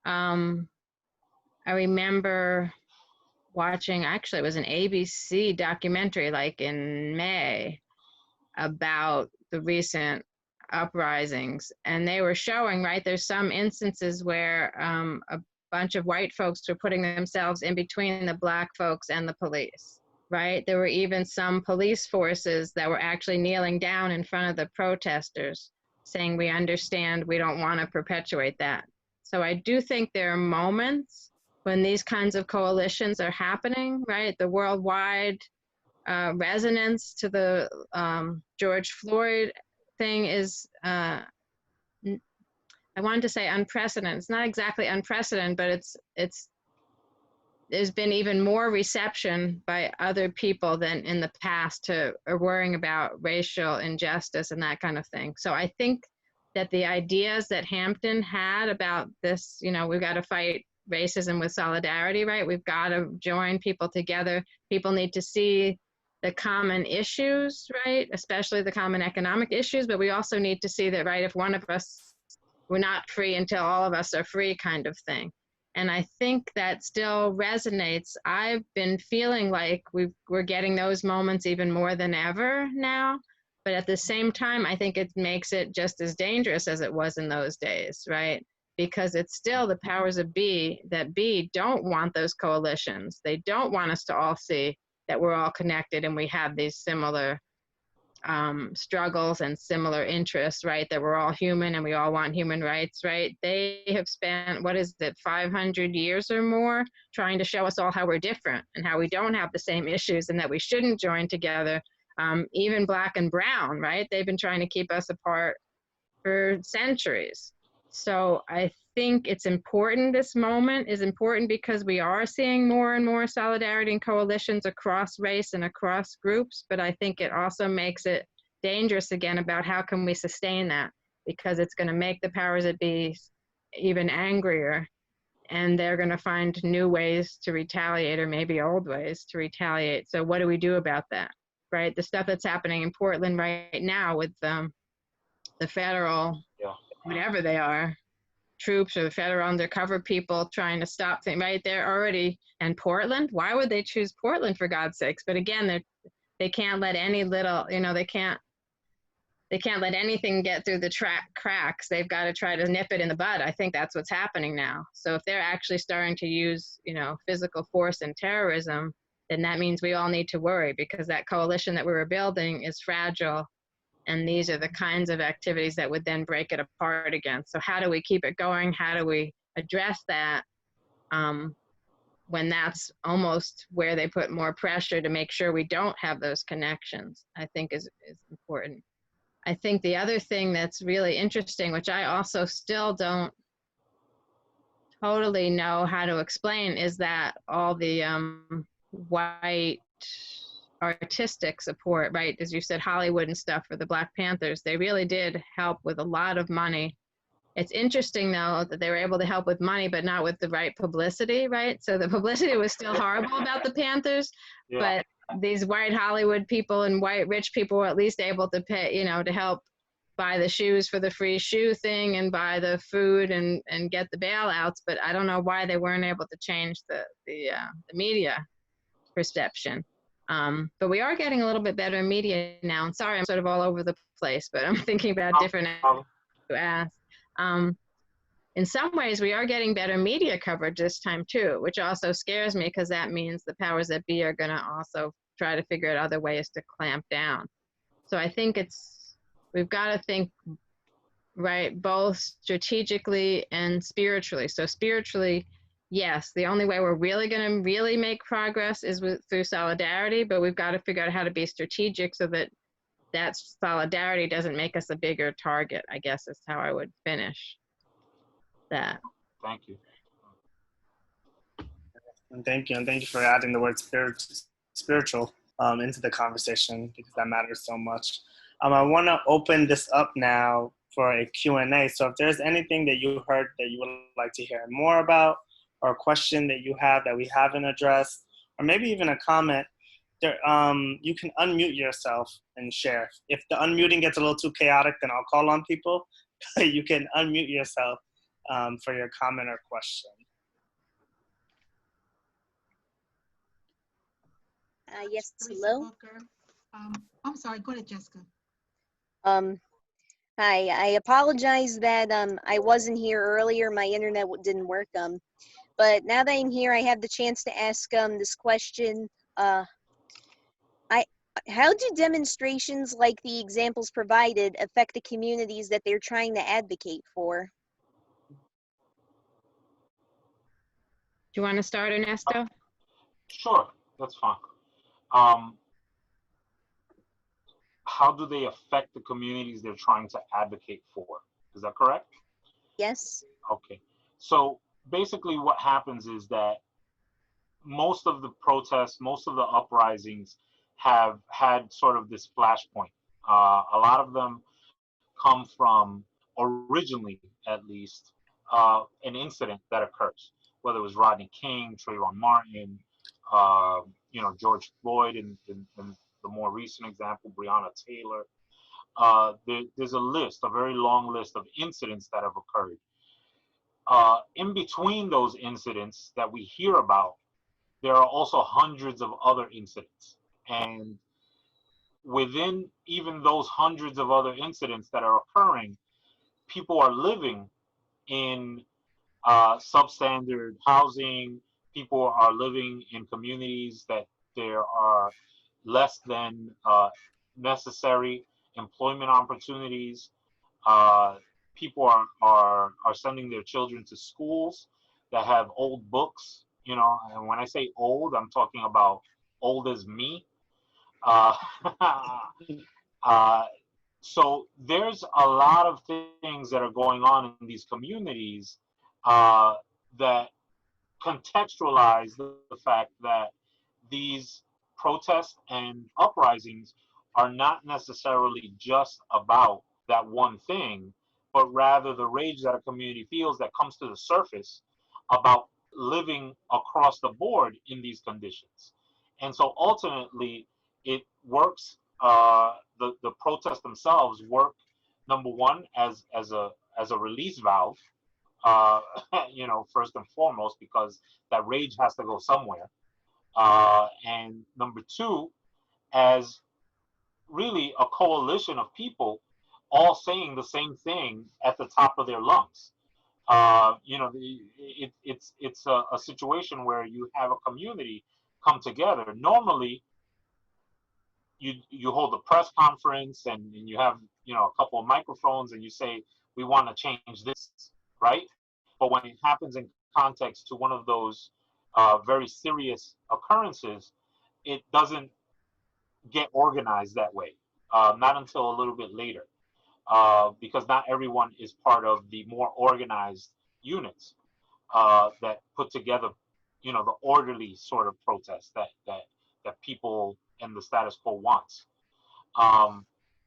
I remember watching, actually it was an ABC documentary like in May about the recent uprisings, and they were showing, right, there's some instances where a bunch of white folks were putting themselves in between the black folks and the police, right? There were even some police forces that were actually kneeling down in front of the protesters saying, we understand, we don't want to perpetuate that. So I do think there are moments when these kinds of coalitions are happening, right? The worldwide resonance to the George Floyd thing is, I wanted to say unprecedented. It's not exactly unprecedented, but there's been even more reception by other people than in the past to worrying about racial injustice and that kind of thing. So I think that the ideas that Hampton had about this, you know, we've got to fight racism with solidarity, right? We've got to join people together. People need to see the common issues, right? Especially the common economic issues, but we also need to see that, right, if one of us, we're not free until all of us are free kind of thing. And I think that still resonates. I've been feeling like we're getting those moments even more than ever now. But at the same time, I think it makes it just as dangerous as it was in those days, right? Because it's still the powers that be don't want those coalitions. They don't want us to all see that we're all connected and we have these similar struggles and similar interests, right? That we're all human and we all want human rights, right? They have spent, 500 years or more trying to show us all how we're different and how we don't have the same issues and that we shouldn't join together. Even black and brown, right? They've been trying to keep us apart for centuries. So I think it's important, this moment is important because we are seeing more and more solidarity and coalitions across race and across groups, but I think it also makes it dangerous again about how can we sustain that, because it's going to make the powers that be even angrier, and they're going to find new ways to retaliate, or maybe old ways to retaliate. So what do we do about that, right? The stuff that's happening in Portland right now with the federal, whatever they are, troops or the federal undercover people trying to stop things, right? They're already in Portland. Why would they choose Portland, for God's sakes? But again, they can't let any little, you know, they can't let anything get through the cracks. They've got to try to nip it in the bud. I think that's what's happening now. So if they're actually starting to use, you know, physical force and terrorism, then that means we all need to worry, because that coalition that we were building is fragile. And these are the kinds of activities that would then break it apart again. So how do we keep it going? How do we address that when that's almost where they put more pressure to make sure we don't have those connections, I think is important. I think the other thing that's really interesting, which I also still don't totally know how to explain, is that all the white artistic support, right? As you said, Hollywood and stuff for the Black Panthers, they really did help with a lot of money. It's interesting, though, that they were able to help with money, but not with the right publicity, right? So the publicity was still horrible about the Panthers, but these white Hollywood people and white rich people were at least able to pay, you know, to help buy the shoes for the free shoe thing and buy the food and get the bailouts. But I don't know why they weren't able to change the media perception. But we are getting a little bit better media now. And sorry, I'm sort of all over the place, but I'm thinking about different to ask. In some ways, we are getting better media coverage this time too, which also scares me, because that means the powers that be are going to also try to figure out other ways to clamp down. So I think we've got to think, right, both strategically and spiritually. So spiritually, yes, the only way we're really going to really make progress is through solidarity, but we've got to figure out how to be strategic so that solidarity doesn't make us a bigger target, I guess is how I would finish that. Thank you. And thank you for adding the word spiritual into the conversation, because that matters so much. I want to open this up now for a Q&A. So if there's anything that you heard that you would like to hear more about, or a question that you have that we haven't addressed, or maybe even a comment, there, you can unmute yourself and share. If the unmuting gets a little too chaotic, then I'll call on people. You can unmute yourself for your comment or question. Yes, Teresa hello. Booker. I'm sorry, go ahead, Jessica. Um, Hi, I apologize that I wasn't here earlier. My internet didn't work. But now that I'm here, I have the chance to ask this question. I How do demonstrations like the examples provided affect the communities that they're trying to advocate for? Do you want to start, Ernesto? Sure, that's fine. Um, how do they affect the communities they're trying to advocate for? Is that correct? Yes. Okay. So basically, what happens is that most of the protests, most of the uprisings have had sort of this flashpoint. A lot of them come from, originally at least, an incident that occurs, whether it was Rodney King, Trayvon Martin, George Floyd, and the more recent example, Breonna Taylor. There's a list, a very long list of incidents that have occurred. In between those incidents that we hear about, there are also hundreds of other incidents. And within even those hundreds of other incidents that are occurring, people are living in substandard housing. People are living in communities that there are less than necessary employment opportunities. Uh, People are sending their children to schools that have old books. And when I say old, I'm talking about old as me. Uh, uh, so there's a lot of things that are going on in these communities that contextualize the fact that these protests and uprisings are not necessarily just about that one thing, but rather the rage that a community feels that comes to the surface about living across the board in these conditions. And so ultimately, it works. The protests themselves work, number one, as a release valve, uh, first and foremost, because that rage has to go somewhere. And number two, as really a coalition of people all saying the same thing at the top of their lungs. It's a situation where you have a community come together. Normally, you hold a press conference and you have a couple of microphones and you say we want to change this, right? But when it happens in context to one of those very serious occurrences, it doesn't get organized that way. Not until a little bit later, because not everyone is part of the more organized units that put together, the orderly sort of protest that people and the status quo wants.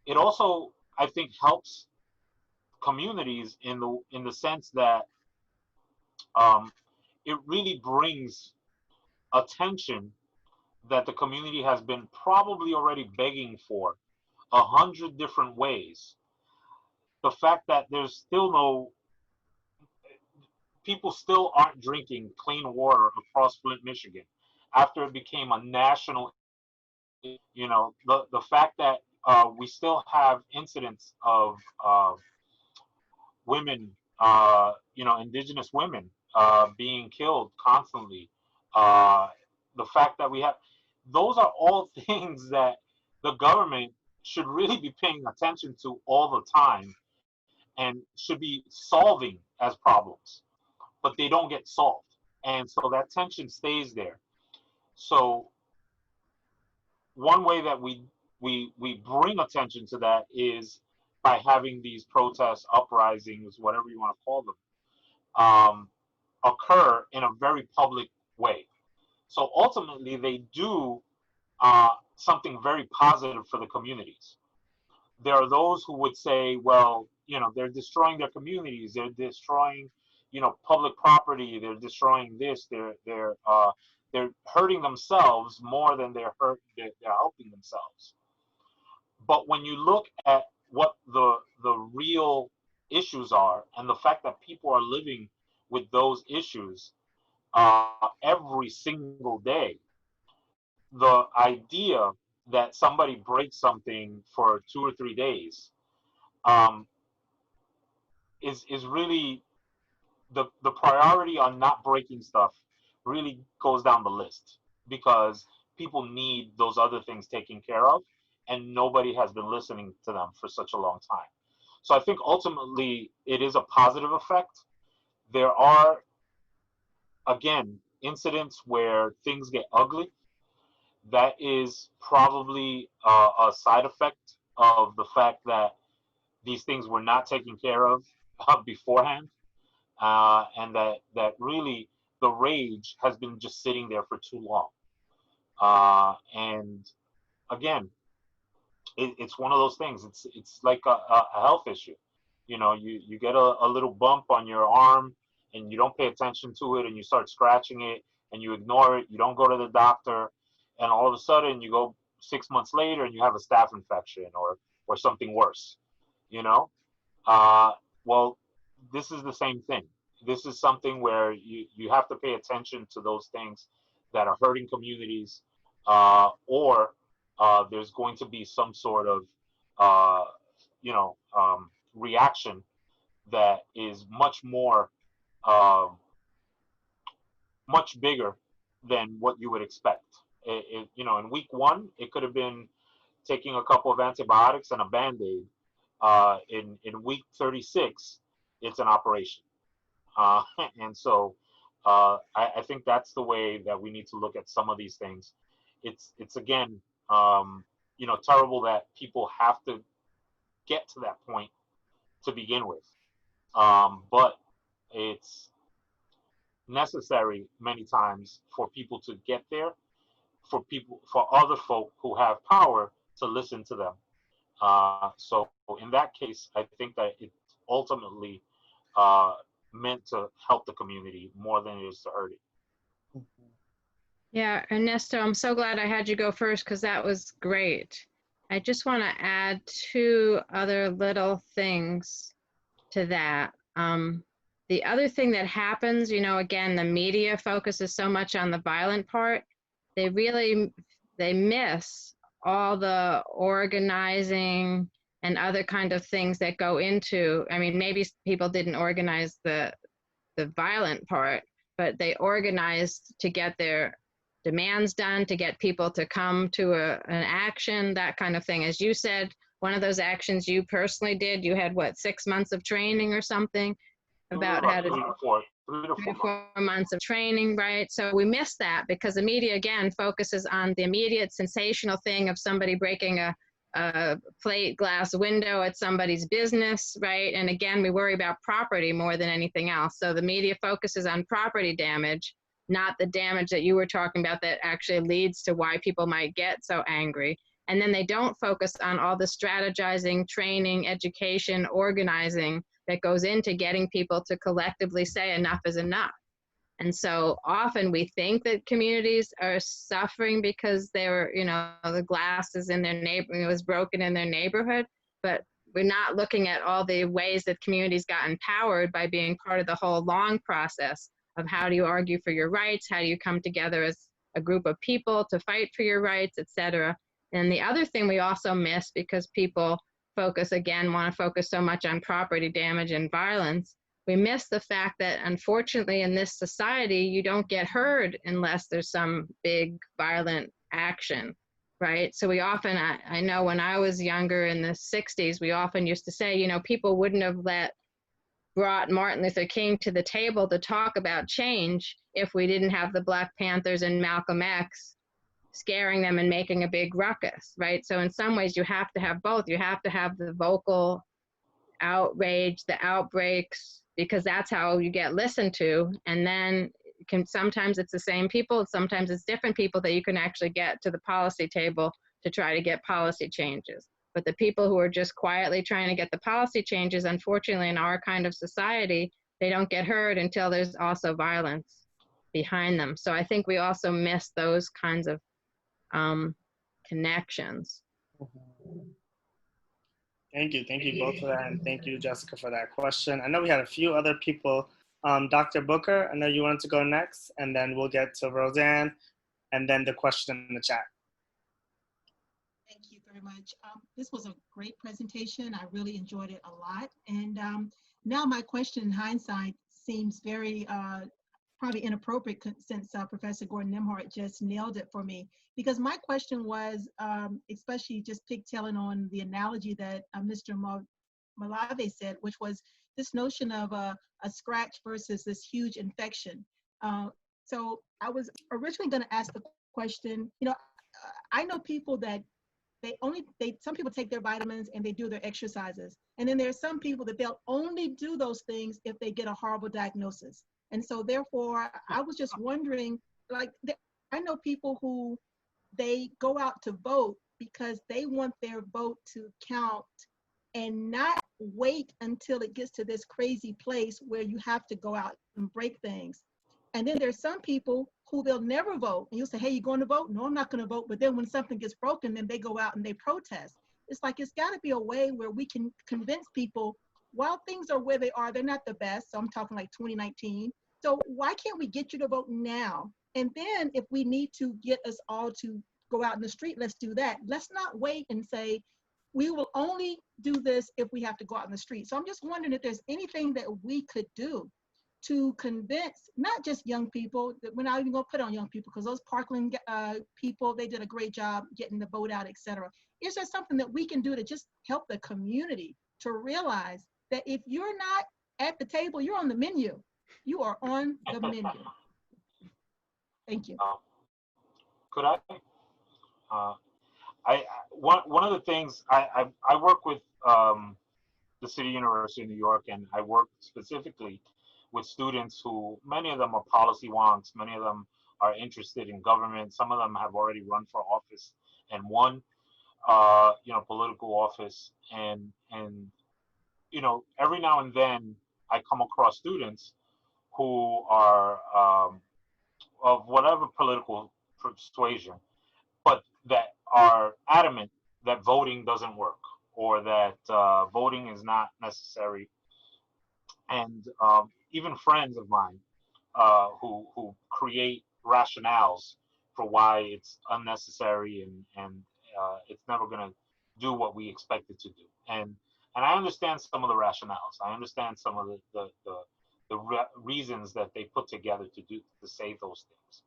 It also, I think, helps communities in the sense that um, it really brings attention that the community has been probably already begging for 100 different ways. The fact that there's still no people still aren't drinking clean water across Flint, Michigan, after it became a national. The fact that we still have incidents of women, indigenous women being killed constantly. Uh, the fact that we have, those are all things that the government should really be paying attention to all the time and should be solving as problems, but they don't get solved. And so that tension stays there. So one way that we bring attention to that is by having these protests, uprisings, whatever you want to call them, occur in a very public way. So ultimately, they do something very positive for the communities. There are those who would say, well, they're destroying their communities, they're destroying, public property, they're destroying this, they're hurting themselves more than they're helping themselves. But when you look at what the real issues are and the fact that people are living with those issues every single day, the idea that somebody breaks something for 2 or 3 days um, is really the priority on not breaking stuff really goes down the list because people need those other things taken care of, and nobody has been listening to them for such a long time. So I think ultimately it is a positive effect. There are, again, incidents where things get ugly. That is probably a side effect of the fact that these things were not taken care of beforehand, and that really the rage has been just sitting there for too long. And again, it's one of those things. It's like a health issue. You know, you get a little bump on your arm and you don't pay attention to it and you start scratching it and you ignore it. You don't go to the doctor, and all of a sudden you go 6 months later and you have a staph infection or something worse. You know, uh, well, this is the same thing. This is something where you have to pay attention to those things that are hurting communities, or there's going to be some sort of, uh, reaction that is um, much bigger than what you would expect. In week one, it could have been taking a couple of antibiotics and a Band-Aid. In week 36, it's an operation. Uh, and so I think that's the way that we need to look at some of these things. It's again, terrible that people have to get to that point to begin with. But it's necessary many times for people to get there, for other folk who have power to listen to them. So in that case, I think that it's ultimately uh, meant to help the community more than it is to hurt it. Yeah, Ernesto, I'm so glad I had you go first because that was great. I just want to add two other little things to that. The other thing that happens, again, the media focuses so much on the violent part. They miss all the organizing and other kind of things that go into, I mean, maybe people didn't organize the violent part, but they organized to get their demands done, to get people to come to an action, that kind of thing. As you said, one of those actions you personally did, you had 6 months of training or something about how to do 3 to 4 months of training, right? So we miss that because the media, again, focuses on the immediate sensational thing of somebody breaking a plate glass window at somebody's business, right? And again, we worry about property more than anything else. So the media focuses on property damage, not the damage that you were talking about that actually leads to why people might get so angry. And then they don't focus on all the strategizing, training, education, organizing that goes into getting people to collectively say enough is enough. And so often we think that communities are suffering because they were, the glass is in their it was broken in their neighborhood, but we're not looking at all the ways that communities got empowered by being part of the whole long process of how do you argue for your rights, how do you come together as a group of people to fight for your rights, etc. And the other thing we also miss because people want to focus so much on property damage and violence, we miss the fact that unfortunately in this society, you don't get heard unless there's some big violent action, right? So we often, I know when I was younger in the 60s, we often used to say, people wouldn't have brought Martin Luther King to the table to talk about change if we didn't have the Black Panthers and Malcolm X scaring them and making a big ruckus, right? So in some ways you have to have both. You have to have the vocal outrage, the outbreaks, because that's how you get listened to. And then sometimes it's the same people, sometimes it's different people that you can actually get to the policy table to try to get policy changes. But the people who are just quietly trying to get the policy changes, unfortunately in our kind of society, they don't get heard until there's also violence behind them. So I think we also miss those kinds of connections. Thank you both for that, and thank you, Jessica, for that question. I know we had a few other people. Dr. Booker, I know you wanted to go next, and then we'll get to Roseanne. and then the question in the chat. Thank you very much. This was a great presentation. I really enjoyed it a lot. And now my question in hindsight seems very probably inappropriate since Professor Gordon Nimhart just nailed it for me. Because my question was, especially just pigtailing on the analogy that Mr. Malavey said, which was this notion of a scratch versus this huge infection. So I was originally going to ask the question, you know, I know people that some people take their vitamins and they do their exercises. And then there's some people that they'll only do those things if they get a horrible diagnosis. And so therefore, I was just wondering, like, I know people who they go out to vote because they want their vote to count and not wait until it gets to this crazy place where you have to go out and break things. And then there's some people who they'll never vote. And you'll say, hey, you going to vote? No, I'm not going to vote. But then when something gets broken, then they go out and they protest. It's like, it's got to be a way where we can convince people while things are where they are, they're not the best. So I'm talking like 2019. So why can't we get you to vote now? And then if we need to get us all to go out in the street, let's do that. Let's not wait and say, we will only do this if we have to go out in the street. So I'm just wondering if there's anything that we could do to convince not just young people, that we're not even gonna put on young people because those Parkland people, they did a great job getting the vote out, et cetera. Is there something that we can do to just help the community to realize that if you're not at the table, you're on the menu. You are on the menu. Thank you. Could I? One of the things I work with the City University of New York, and I work specifically with students who, many of them are policy wonks, many of them are interested in government, some of them have already run for office and won, political office, and every now and then I come across students who are of whatever political persuasion, but that are adamant that voting doesn't work or that voting is not necessary. And even friends of mine who create rationales for why it's unnecessary and it's never going to do what we expect it to do. And I understand some of the rationales. I understand some of the reasons that they put together to say those things.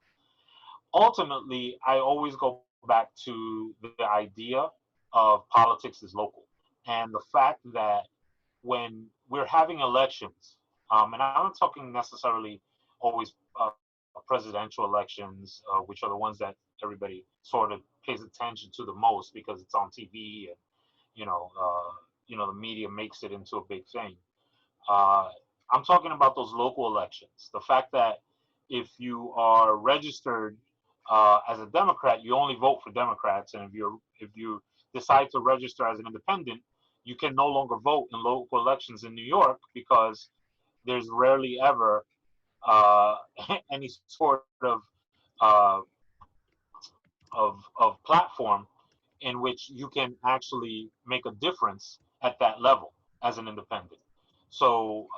Ultimately, I always go back to the idea of politics is local, and the fact that when we're having elections, and I'm not talking necessarily always presidential elections, which are the ones that everybody sort of pays attention to the most because it's on TV and the media makes it into a big thing. I'm talking about those local elections. The fact that if you are registered as a Democrat, you only vote for Democrats, and if you decide to register as an independent, you can no longer vote in local elections in New York because there's rarely ever any sort of platform in which you can actually make a difference at that level as an independent. So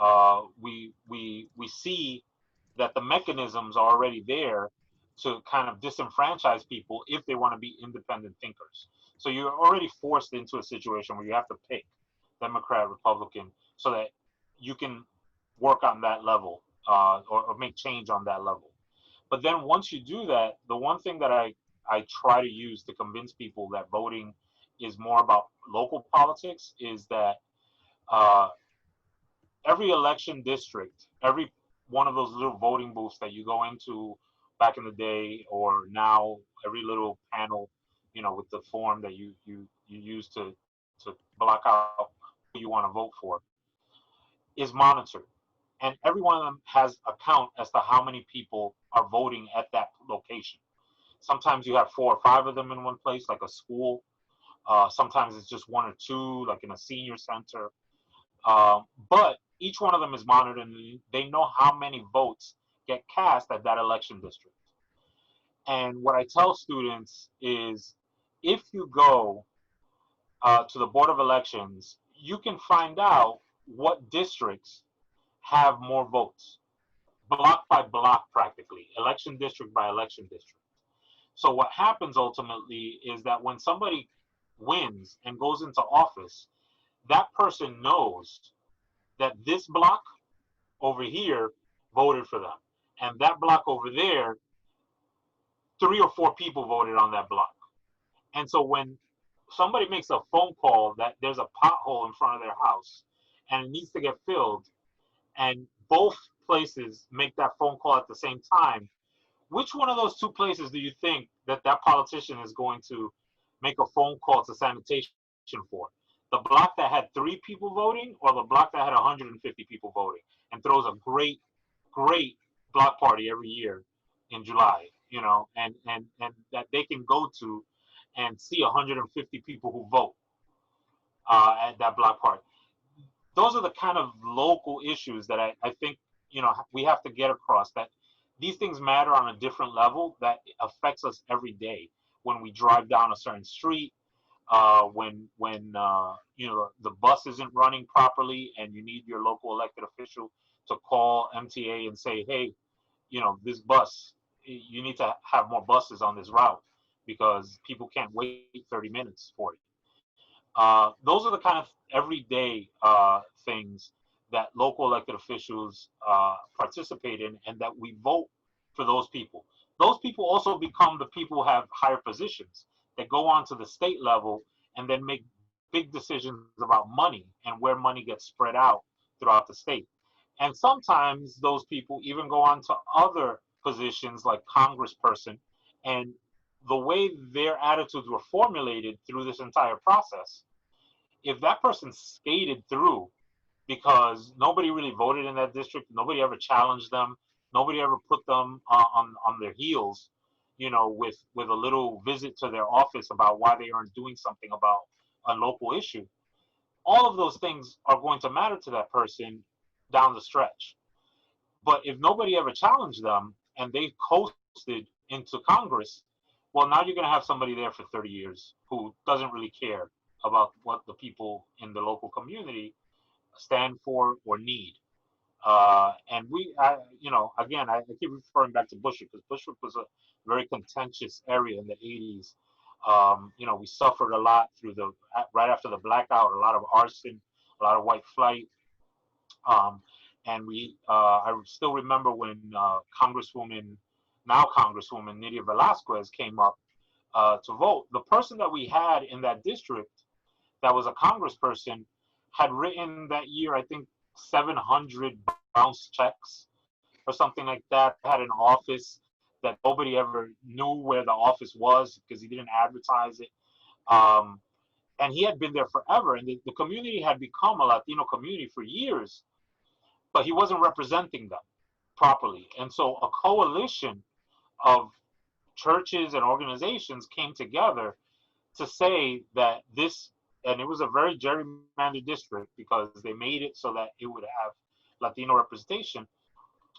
we see that the mechanisms are already there to kind of disenfranchise people if they want to be independent thinkers. So you're already forced into a situation where you have to pick Democrat, Republican, so that you can work on that level or make change on that level. But then once you do that, the one thing that I try to use to convince people that voting is more about local politics is that every election district, every one of those little voting booths that you go into back in the day or now, every little panel, with the form that you use to block out who you want to vote for, is monitored. And every one of them has a count as to how many people are voting at that location. Sometimes you have 4 or 5 of them in one place, like a school. Sometimes it's just 1 or 2, like in a senior center. But each one of them is monitored, and they know how many votes get cast at that election district. And what I tell students is, if you go to the Board of Elections, you can find out what districts have more votes, block by block practically, election district by election district. So what happens ultimately is that when somebody wins and goes into office, that person knows that this block over here voted for them, and that block over there, 3 or 4 people voted on that block. And so when somebody makes a phone call that there's a pothole in front of their house and it needs to get filled, and both places make that phone call at the same time, which one of those 2 places do you think that that politician is going to make a phone call to sanitation for? The block that had 3 people voting, or the block that had 150 people voting, and throws a great block party every year in July, and that they can go to and see 150 people who vote at that block party. Those are the kind of local issues that I think we have to get across, that these things matter on a different level that affects us every day. When we drive down a certain street, when the bus isn't running properly, and you need your local elected official to call MTA and say, hey, this bus, you need to have more buses on this route because people can't wait 30 minutes for it. Those are the kind of everyday things that local elected officials participate in, and that we vote for those people. Those people also become the people who have higher positions that go on to the state level and then make big decisions about money and where money gets spread out throughout the state. And sometimes those people even go on to other positions like congressperson, and the way their attitudes were formulated through this entire process, if that person skated through because nobody really voted in that district, nobody ever challenged them, nobody ever put them on their heels, with a little visit to their office about why they aren't doing something about a local issue, all of those things are going to matter to that person down the stretch. But if nobody ever challenged them and they coasted into Congress, well, now you're going to have somebody there for 30 years who doesn't really care about what the people in the local community stand for or need. And again, I keep referring back to Bushwick, because Bushwick was a very contentious area in the 80s. We suffered a lot right after the blackout, a lot of arson, a lot of white flight. And I still remember when now Congresswoman Nydia Velasquez came up to vote. The person that we had in that district that was a congressperson had written that year, I think, 700 bounce checks or something like that. Had an office that nobody ever knew where the office was because he didn't advertise it. And he had been there forever, and the community had become a Latino community for years, but he wasn't representing them properly. And so a coalition of churches and organizations came together to say that this, and it was a very gerrymandered district because they made it so that it would have Latino representation,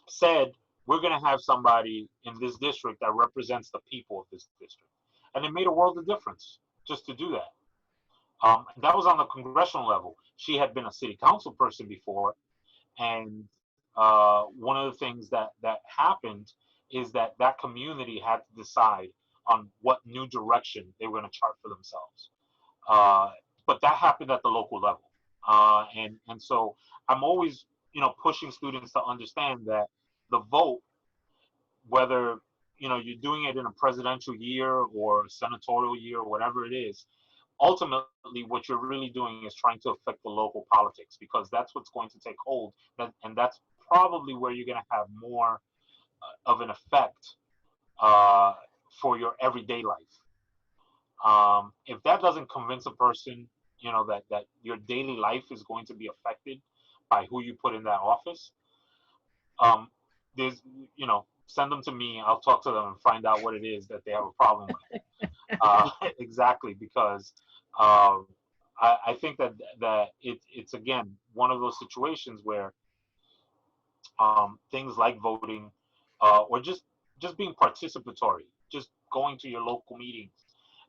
said, we're going to have somebody in this district that represents the people of this district. And it made a world of difference just to do that. That was on the congressional level. She had been a city council person before, and one of the things that happened is that community had to decide on what new direction they were going to chart for themselves. But that happened at the local level. And so I'm always, pushing students to understand that the vote, whether, you're doing it in a presidential year or a senatorial year or whatever it is, ultimately what you're really doing is trying to affect the local politics, because that's what's going to take hold. And that's probably where you're going to have more of an effect for your everyday life. If that doesn't convince a person, that your daily life is going to be affected by who you put in that office, there's, send them to me. I'll talk to them and find out what it is that they have a problem with. Exactly, because I think that it's again one of those situations where things like voting or just being participatory, just going to your local meetings,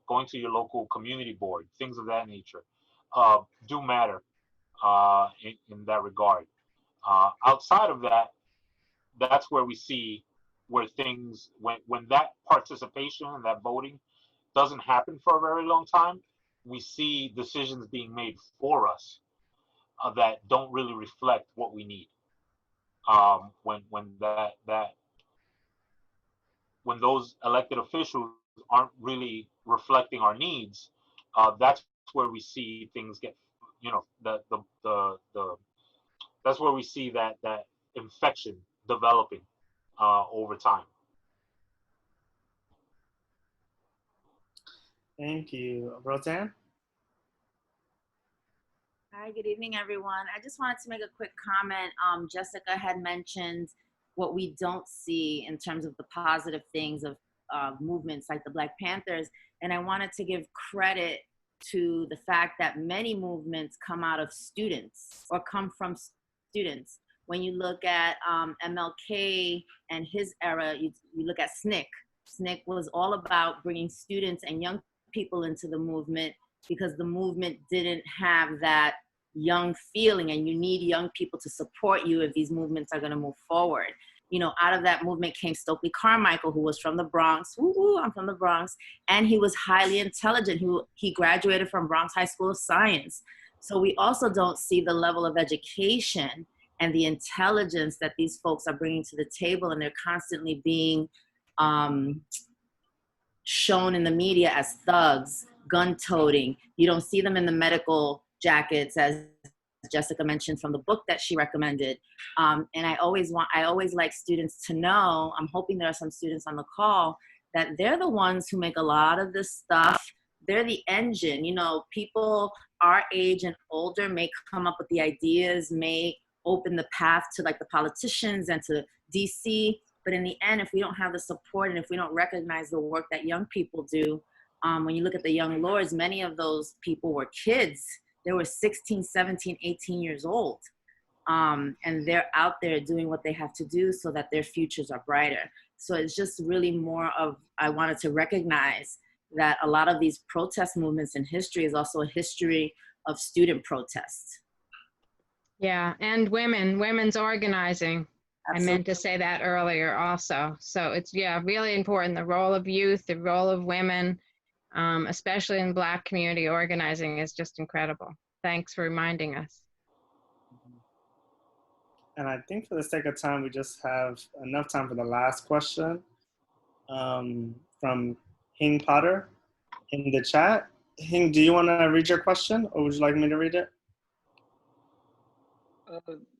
going to your local community board, things of that nature, do matter in that regard. Outside of that, that's where we see where things, when that participation and that voting doesn't happen for a very long time, we see decisions being made for us that don't really reflect what we need. When those elected officials aren't really reflecting our needs, that's where we see things get, you know, that's where we see that infection developing over time. Thank you. Roseanne? Hi, good evening, everyone. I just wanted to make a quick comment. Jessica had mentioned what we don't see in terms of the positive things of movements like the Black Panthers. And I wanted to give credit to the fact that many movements come out of students or come from students. When you look at MLK and his era, you look at SNCC. SNCC was all about bringing students and young people into the movement because the movement didn't have that young feeling, and you need young people to support you if these movements are going to move forward. You know, out of that movement came Stokely Carmichael, who was from the Bronx. Woo-hoo, I'm from the Bronx. And he was highly intelligent. He graduated from Bronx High School of Science. So we also don't see the level of education and the intelligence that these folks are bringing to the table, and they're constantly being shown in the media as thugs, gun-toting. You don't see them in the medical jackets, as Jessica mentioned from the book that she recommended. And I always like students to know, I'm hoping there are some students on the call, that they're the ones who make a lot of this stuff. They're the engine. You know, people our age and older may come up with the ideas, may open the path to like the politicians and to DC. But in the end, if we don't have the support and if we don't recognize the work that young people do, when you look at the young lords, many of those people were kids. They were 16, 17, 18 years old. And they're out there doing what they have to do so that their futures are brighter. So it's just really more of, I wanted to recognize that a lot of these protest movements in history is also a history of student protest. Yeah, and women's organizing. Absolutely. I meant to say that earlier also. So it's, yeah, really important. The role of youth, the role of women, especially in Black community organizing, is just incredible. Thanks for reminding us. And I think for the sake of time, we just have enough time for the last question from Hing Potter in the chat. Hing, do you want to read your question, or would you like me to read it?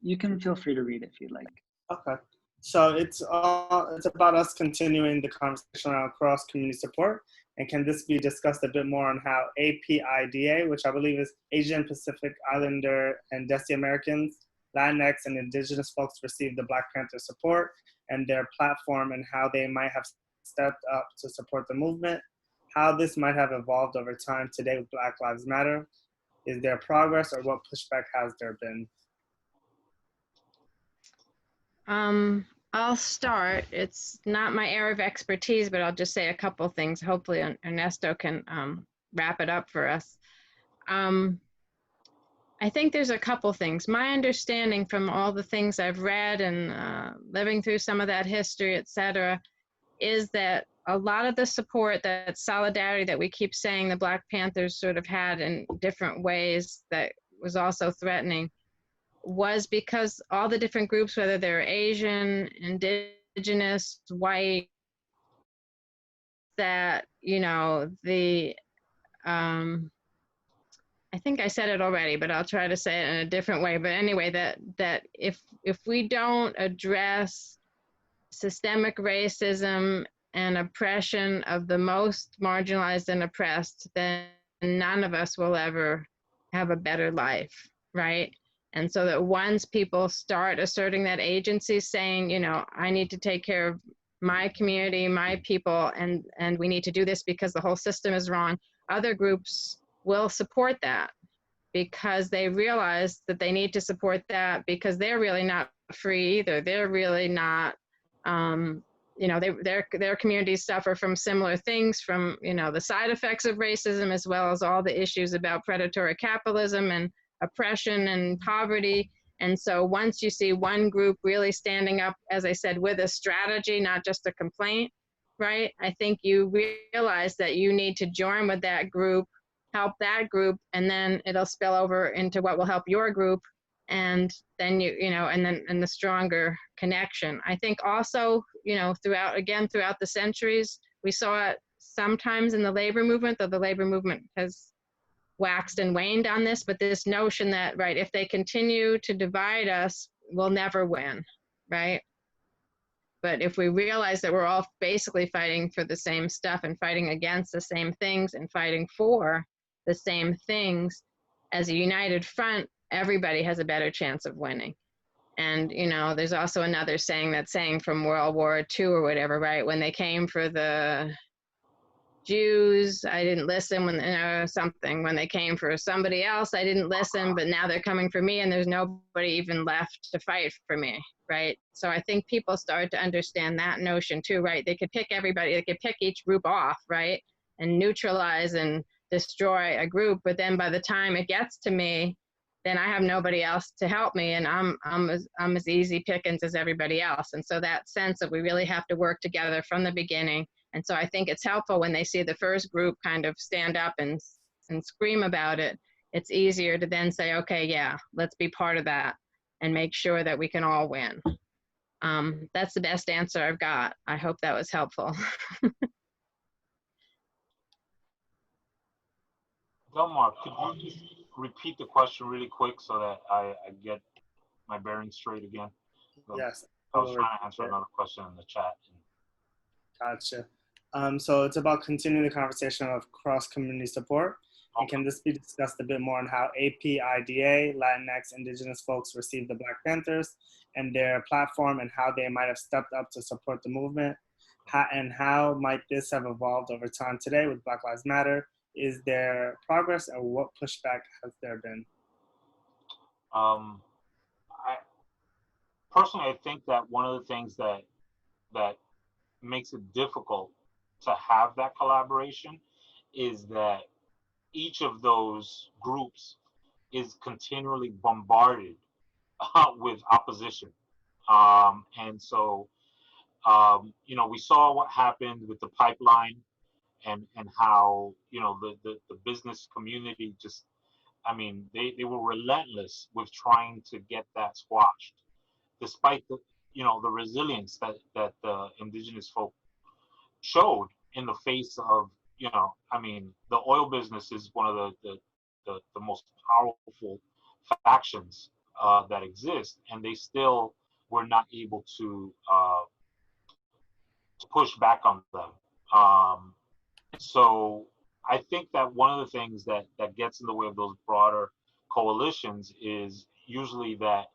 You can feel free to read it if you'd like. Okay. So it's about us continuing the conversation around cross-community support. And can this be discussed a bit more on how APIDA, which I believe is Asian Pacific Islander and Desi Americans, Latinx, and Indigenous folks receive the Black Panther support and their platform, and how they might have stepped up to support the movement, how this might have evolved over time today with Black Lives Matter. Is there progress, or what pushback has there been? I'll start. It's not my area of expertise, but I'll just say a couple things. Hopefully Ernesto can wrap it up for us. I think there's a couple things. My understanding from all the things I've read and living through some of that history, et cetera, is that a lot of the support, that solidarity that we keep saying the Black Panthers sort of had in different ways that was also threatening, was because all the different groups, whether they're Asian, Indigenous, white, that, you know, the, I think I said it already, but I'll try to say it in a different way. But anyway, that if we don't address systemic racism and oppression of the most marginalized and oppressed, then none of us will ever have a better life, right? And so that once people start asserting that agency, saying, you know, I need to take care of my community, my people, and we need to do this because the whole system is wrong, other groups will support that because they realize that they need to support that because they're really not free either. They're really not, you know, their communities suffer from similar things, from, you know, the side effects of racism, as well as all the issues about predatory capitalism and oppression and poverty. And so once you see one group really standing up, as I said, with a strategy, not just a complaint, right? I think you realize that you need to join with that group, help that group, and then it'll spill over into what will help your group. And then and the stronger connection. I think also, throughout the centuries, we saw it sometimes in the labor movement, though the labor movement has waxed and waned on this, but this notion that, right, if they continue to divide us, we'll never win, right? But if we realize that we're all basically fighting for the same stuff and fighting against the same things and fighting for the same things as a united front, everybody has a better chance of winning. And, there's also another saying from World War II or whatever, right? When they came for the Jews, I didn't listen when they came for somebody else, I didn't listen, but now they're coming for me and there's nobody even left to fight for me, right? So I think people start to understand that notion too, right? They could pick everybody, they could pick each group off, right? And neutralize and destroy a group, but then by the time it gets to me, then I have nobody else to help me, and I'm as easy pickings as everybody else. And so that sense that we really have to work together from the beginning. And so I think it's helpful when they see the first group kind of stand up and scream about it. It's easier to then say, okay, yeah, let's be part of that and make sure that we can all win. That's the best answer I've got. I hope that was helpful. Delmar, could you just repeat the question really quick so that I get my bearings straight again? Yes. I was trying to answer another question in the chat. Gotcha. So it's about continuing the conversation of cross-community support. Okay. And can this be discussed a bit more on how APIDA, Latinx, Indigenous folks receive the Black Panthers and their platform, and how they might have stepped up to support the movement? And how might this have evolved over time today with Black Lives Matter? Is there progress, or what pushback has there been? Personally, I think that one of the things that makes it difficult to have that collaboration is that each of those groups is continually bombarded with opposition. And so, we saw what happened with the pipeline and how, the business community just, they were relentless with trying to get that squashed, despite the resilience that the indigenous folk showed in the face of, the oil business is one of the most powerful factions that exist, and they still were not able to push back on them. So I think that one of the things that gets in the way of those broader coalitions is usually that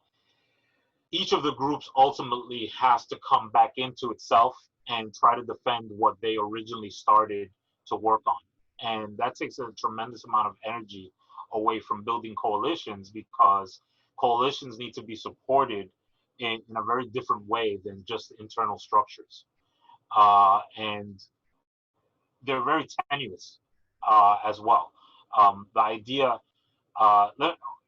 each of the groups ultimately has to come back into itself and try to defend what they originally started to work on. And that takes a tremendous amount of energy away from building coalitions, because coalitions need to be supported in a very different way than just internal structures. And they're very tenuous as well. The idea,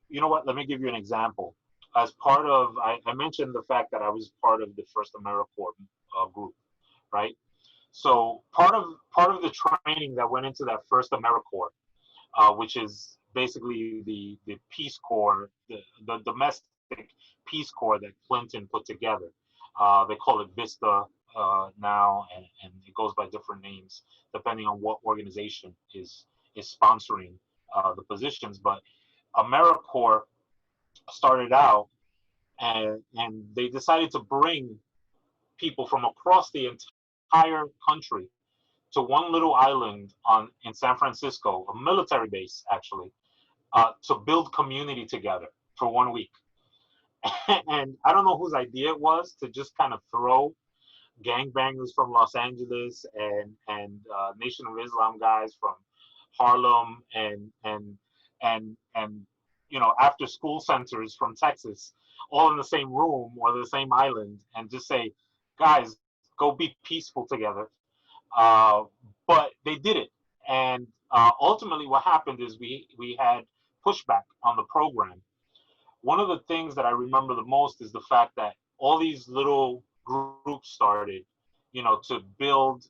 you know what, let me give you an example. As part of, I mentioned the fact that I was part of the first AmeriCorps group, right? So part of the training that went into that first AmeriCorps, which is basically the Peace Corps, the domestic Peace Corps that Clinton put together. They call it VISTA now, and it goes by different names depending on what organization is sponsoring the positions. But AmeriCorps started out, and they decided to bring people from across the entire country to one little island in San Francisco, a military base actually, to build community together for 1 week. And I don't know whose idea it was to just kind of throw gangbangers from Los Angeles and Nation of Islam guys from Harlem and after school centers from Texas all in the same room or the same island, and just say, guys, go be peaceful together. But they did it, and ultimately what happened is we had pushback on the program, one of the things that I remember the most is the fact that all these little groups started, to build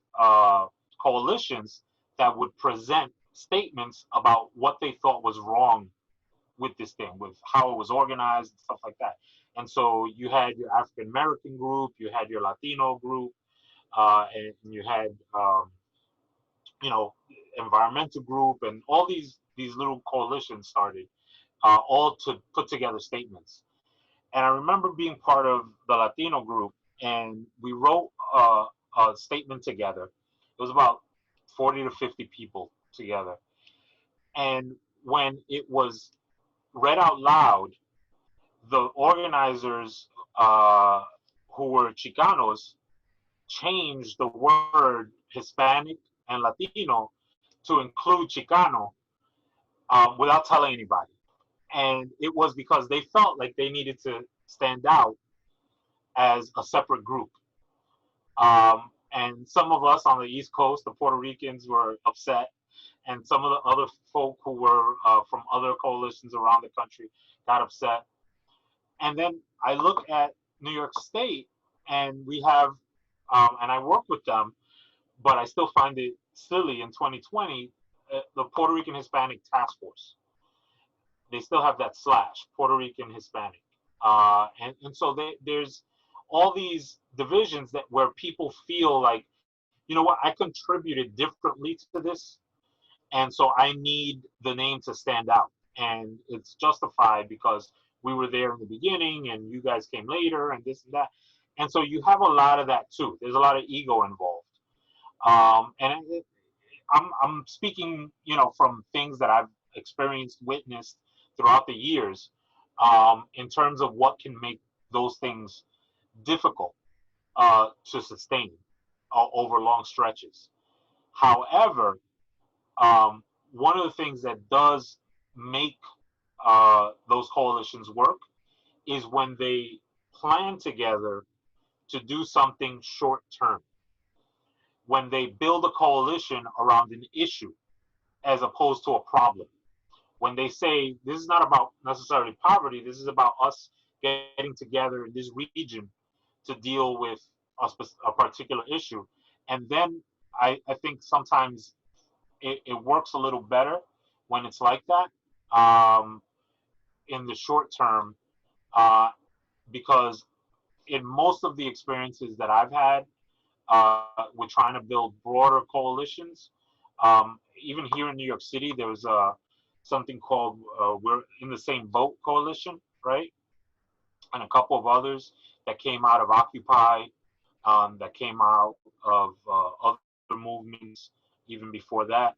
coalitions that would present statements about what they thought was wrong with this thing, with how it was organized and stuff like that. And so you had your African American group, you had your Latino group, and you had environmental group, and all these little coalitions started, all to put together statements. And I remember being part of the Latino group, and we wrote a statement together. It was about 40 to 50 people together. And when it was read out loud, the organizers, who were Chicanos, changed the word Hispanic and Latino to include Chicano, without telling anybody. And it was because they felt like they needed to stand out as a separate group. And some of us on the East Coast, the Puerto Ricans, were upset. And some of the other folk who were from other coalitions around the country got upset. And then I look at New York State, and we have, and I work with them, but I still find it silly in 2020, the Puerto Rican Hispanic Task Force. They still have that slash, Puerto Rican Hispanic. And so there's all these divisions that where people feel like, you know what, I contributed differently to this, and so I need the name to stand out. And it's justified because we were there in the beginning and you guys came later and this and that. And so you have a lot of that too. There's a lot of ego involved. And I'm speaking, from things that I've experienced, witnessed throughout the years, in terms of what can make those things difficult to sustain over long stretches. However, one of the things that does make those coalitions work is when they plan together to do something short term. When they build a coalition around an issue as opposed to a problem. When they say, this is not about necessarily poverty, this is about us getting together in this region to deal with a particular issue. And then I think sometimes it works a little better when it's like that, in the short term, because in most of the experiences that I've had, with trying to build broader coalitions, even here in New York City, there was something called We're in the Same Boat Coalition, right? And a couple of others that came out of Occupy, that came out of other movements even before that.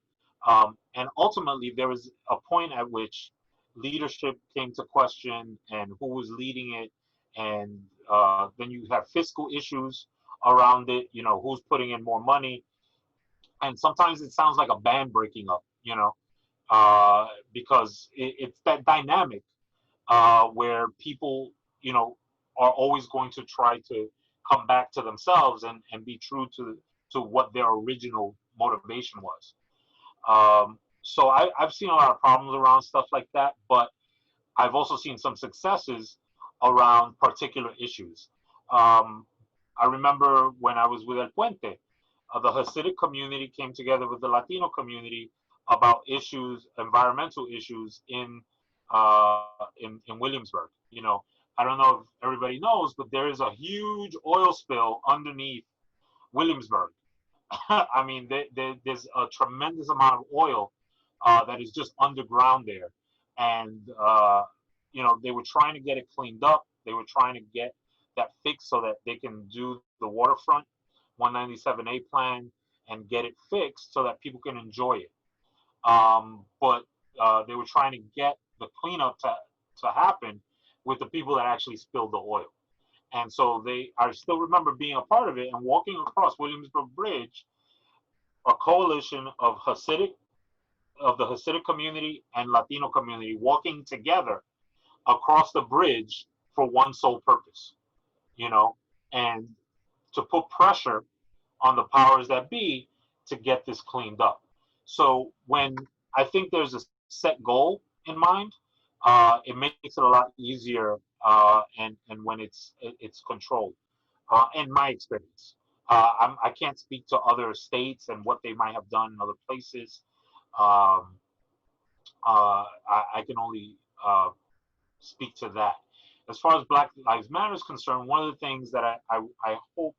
And ultimately, there was a point at which leadership came to question and who was leading it. And then you have fiscal issues around it, who's putting in more money. And sometimes it sounds like a band breaking up, because it's that dynamic where people, are always going to try to come back to themselves and be true to what their original motivation was. So I've seen a lot of problems around stuff like that, but I've also seen some successes around particular issues. I remember when I was with El Puente, the Hasidic community came together with the Latino community about issues, environmental issues in Williamsburg. I don't know if everybody knows, but there is a huge oil spill underneath Williamsburg. I mean, there's a tremendous amount of oil that is just underground there, and they were trying to get it cleaned up. They were trying to get that fixed so that they can do the waterfront 197A plan and get it fixed so that people can enjoy it. But they were trying to get the cleanup to happen with the people that actually spilled the oil. And so I still remember being a part of it and walking across Williamsburg Bridge, a coalition of the Hasidic community and Latino community walking together across the bridge for one sole purpose, and to put pressure on the powers that be to get this cleaned up. So when I think there's a set goal in mind, it makes it a lot easier, and when it's controlled. In my experience, I can't speak to other states and what they might have done in other places. Um, I can only speak to that. As far as Black Lives Matter is concerned, one of the things that I hope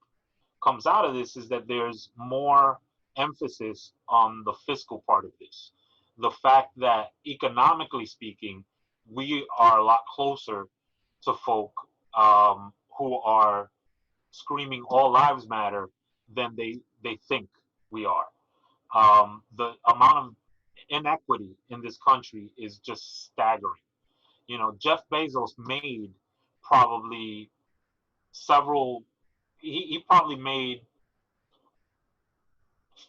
comes out of this is that there's more emphasis on the fiscal part of this. The fact that economically speaking, we are a lot closer to folk who are screaming all lives matter than they think we are. The amount of inequity in this country is just staggering. You know, Jeff Bezos made probably several, he probably made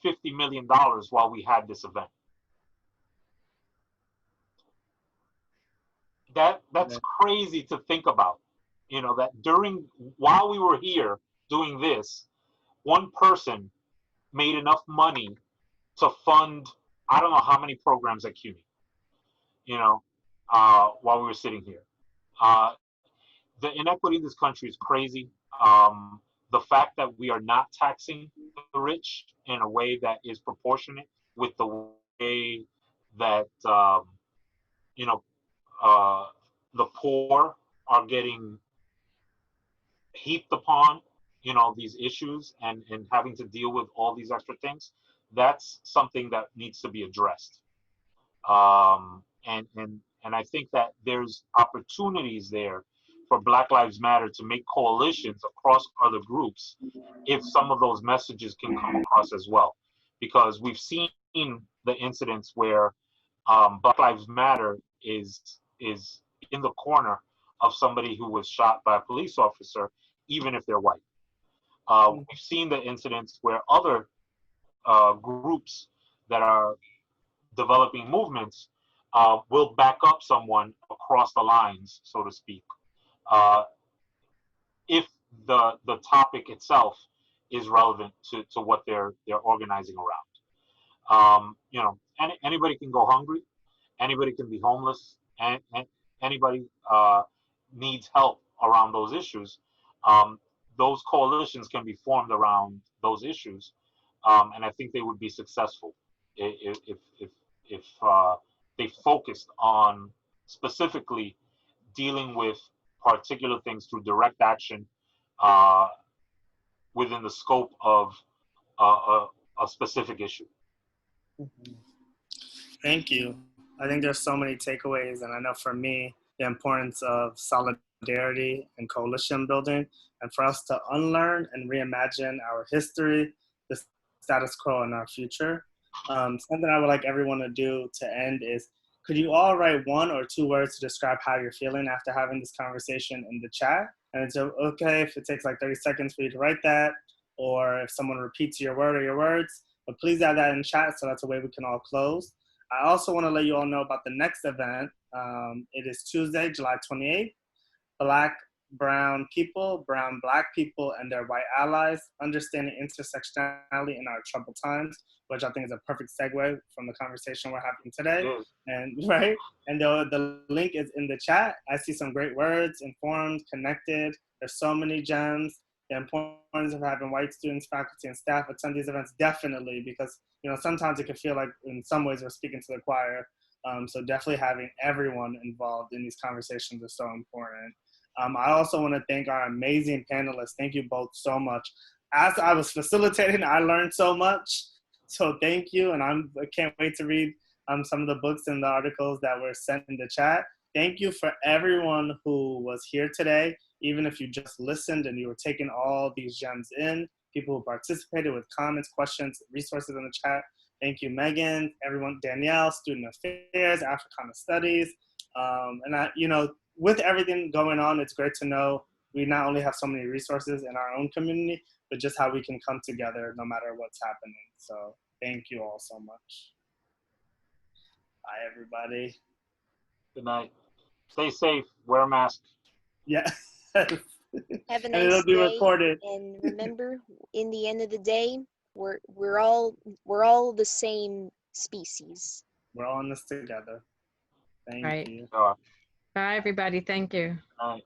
$50 million while we had this event. That's crazy to think about. You know, that while we were here doing this, one person made enough money to fund I don't know how many programs at CUNY. You know, while we were sitting here. Uh, the inequity in this country is crazy. The fact that we are not taxing the rich in a way that is proportionate with the way that you know the poor are getting heaped upon, you know, these issues and having to deal with all these extra things. That's something that needs to be addressed. And I think that there's opportunities there for Black Lives Matter to make coalitions across other groups if some of those messages can come across as well, because we've seen the incidents where Black Lives Matter is in the corner of somebody who was shot by a police officer, even if they're white. We've seen the incidents where other groups that are developing movements will back up someone across the lines, so to speak, if the topic itself is relevant to what they're organizing around. You know, anybody can go hungry, anybody can be homeless, and anybody needs help around those issues. Those coalitions can be formed around those issues, and I think they would be successful if they focused on specifically dealing with particular things through direct action uh, within the scope of a specific issue. Thank you. I think there's so many takeaways, and I know for me, the importance of solidarity and coalition building, and for us to unlearn and reimagine our history, the status quo, and our future. Something I would like everyone to do to end is, could you all write 1 or 2 words to describe how you're feeling after having this conversation in the chat? And it's okay if it takes like 30 seconds for you to write that, or if someone repeats your word or your words, but please add that in chat so that's a way we can all close. I also want to let you all know about the next event. It is Tuesday, July 28th. Black, brown people, brown, Black people, and their white allies, understanding intersectionality in our troubled times, which I think is a perfect segue from the conversation we're having today. And right, and the link is in the chat. I see some great words: informed, connected. There's so many gems. The importance of having white students, faculty, and staff attend these events, definitely, because sometimes it can feel like in some ways we're speaking to the choir. So definitely having everyone involved in these conversations is so important. I also want to thank our amazing panelists. Thank you both so much. As I was facilitating, I learned so much. So thank you, and I can't wait to read some of the books and the articles that were sent in the chat. Thank you for everyone who was here today, even if you just listened and you were taking all these gems in, people who participated with comments, questions, resources in the chat. Thank you, Megan, everyone, Danielle, Student Affairs, Africana Studies. With everything going on, it's great to know we not only have so many resources in our own community, but just how we can come together no matter what's happening. So thank you all so much. Bye, everybody. Good night. Stay safe. Wear a mask. Yeah. Have a nice it'll be day. recorded. And remember, in the end of the day, we're all the same species. We're all in this together. Thank Right. you. Bye, everybody. Thank you. All right.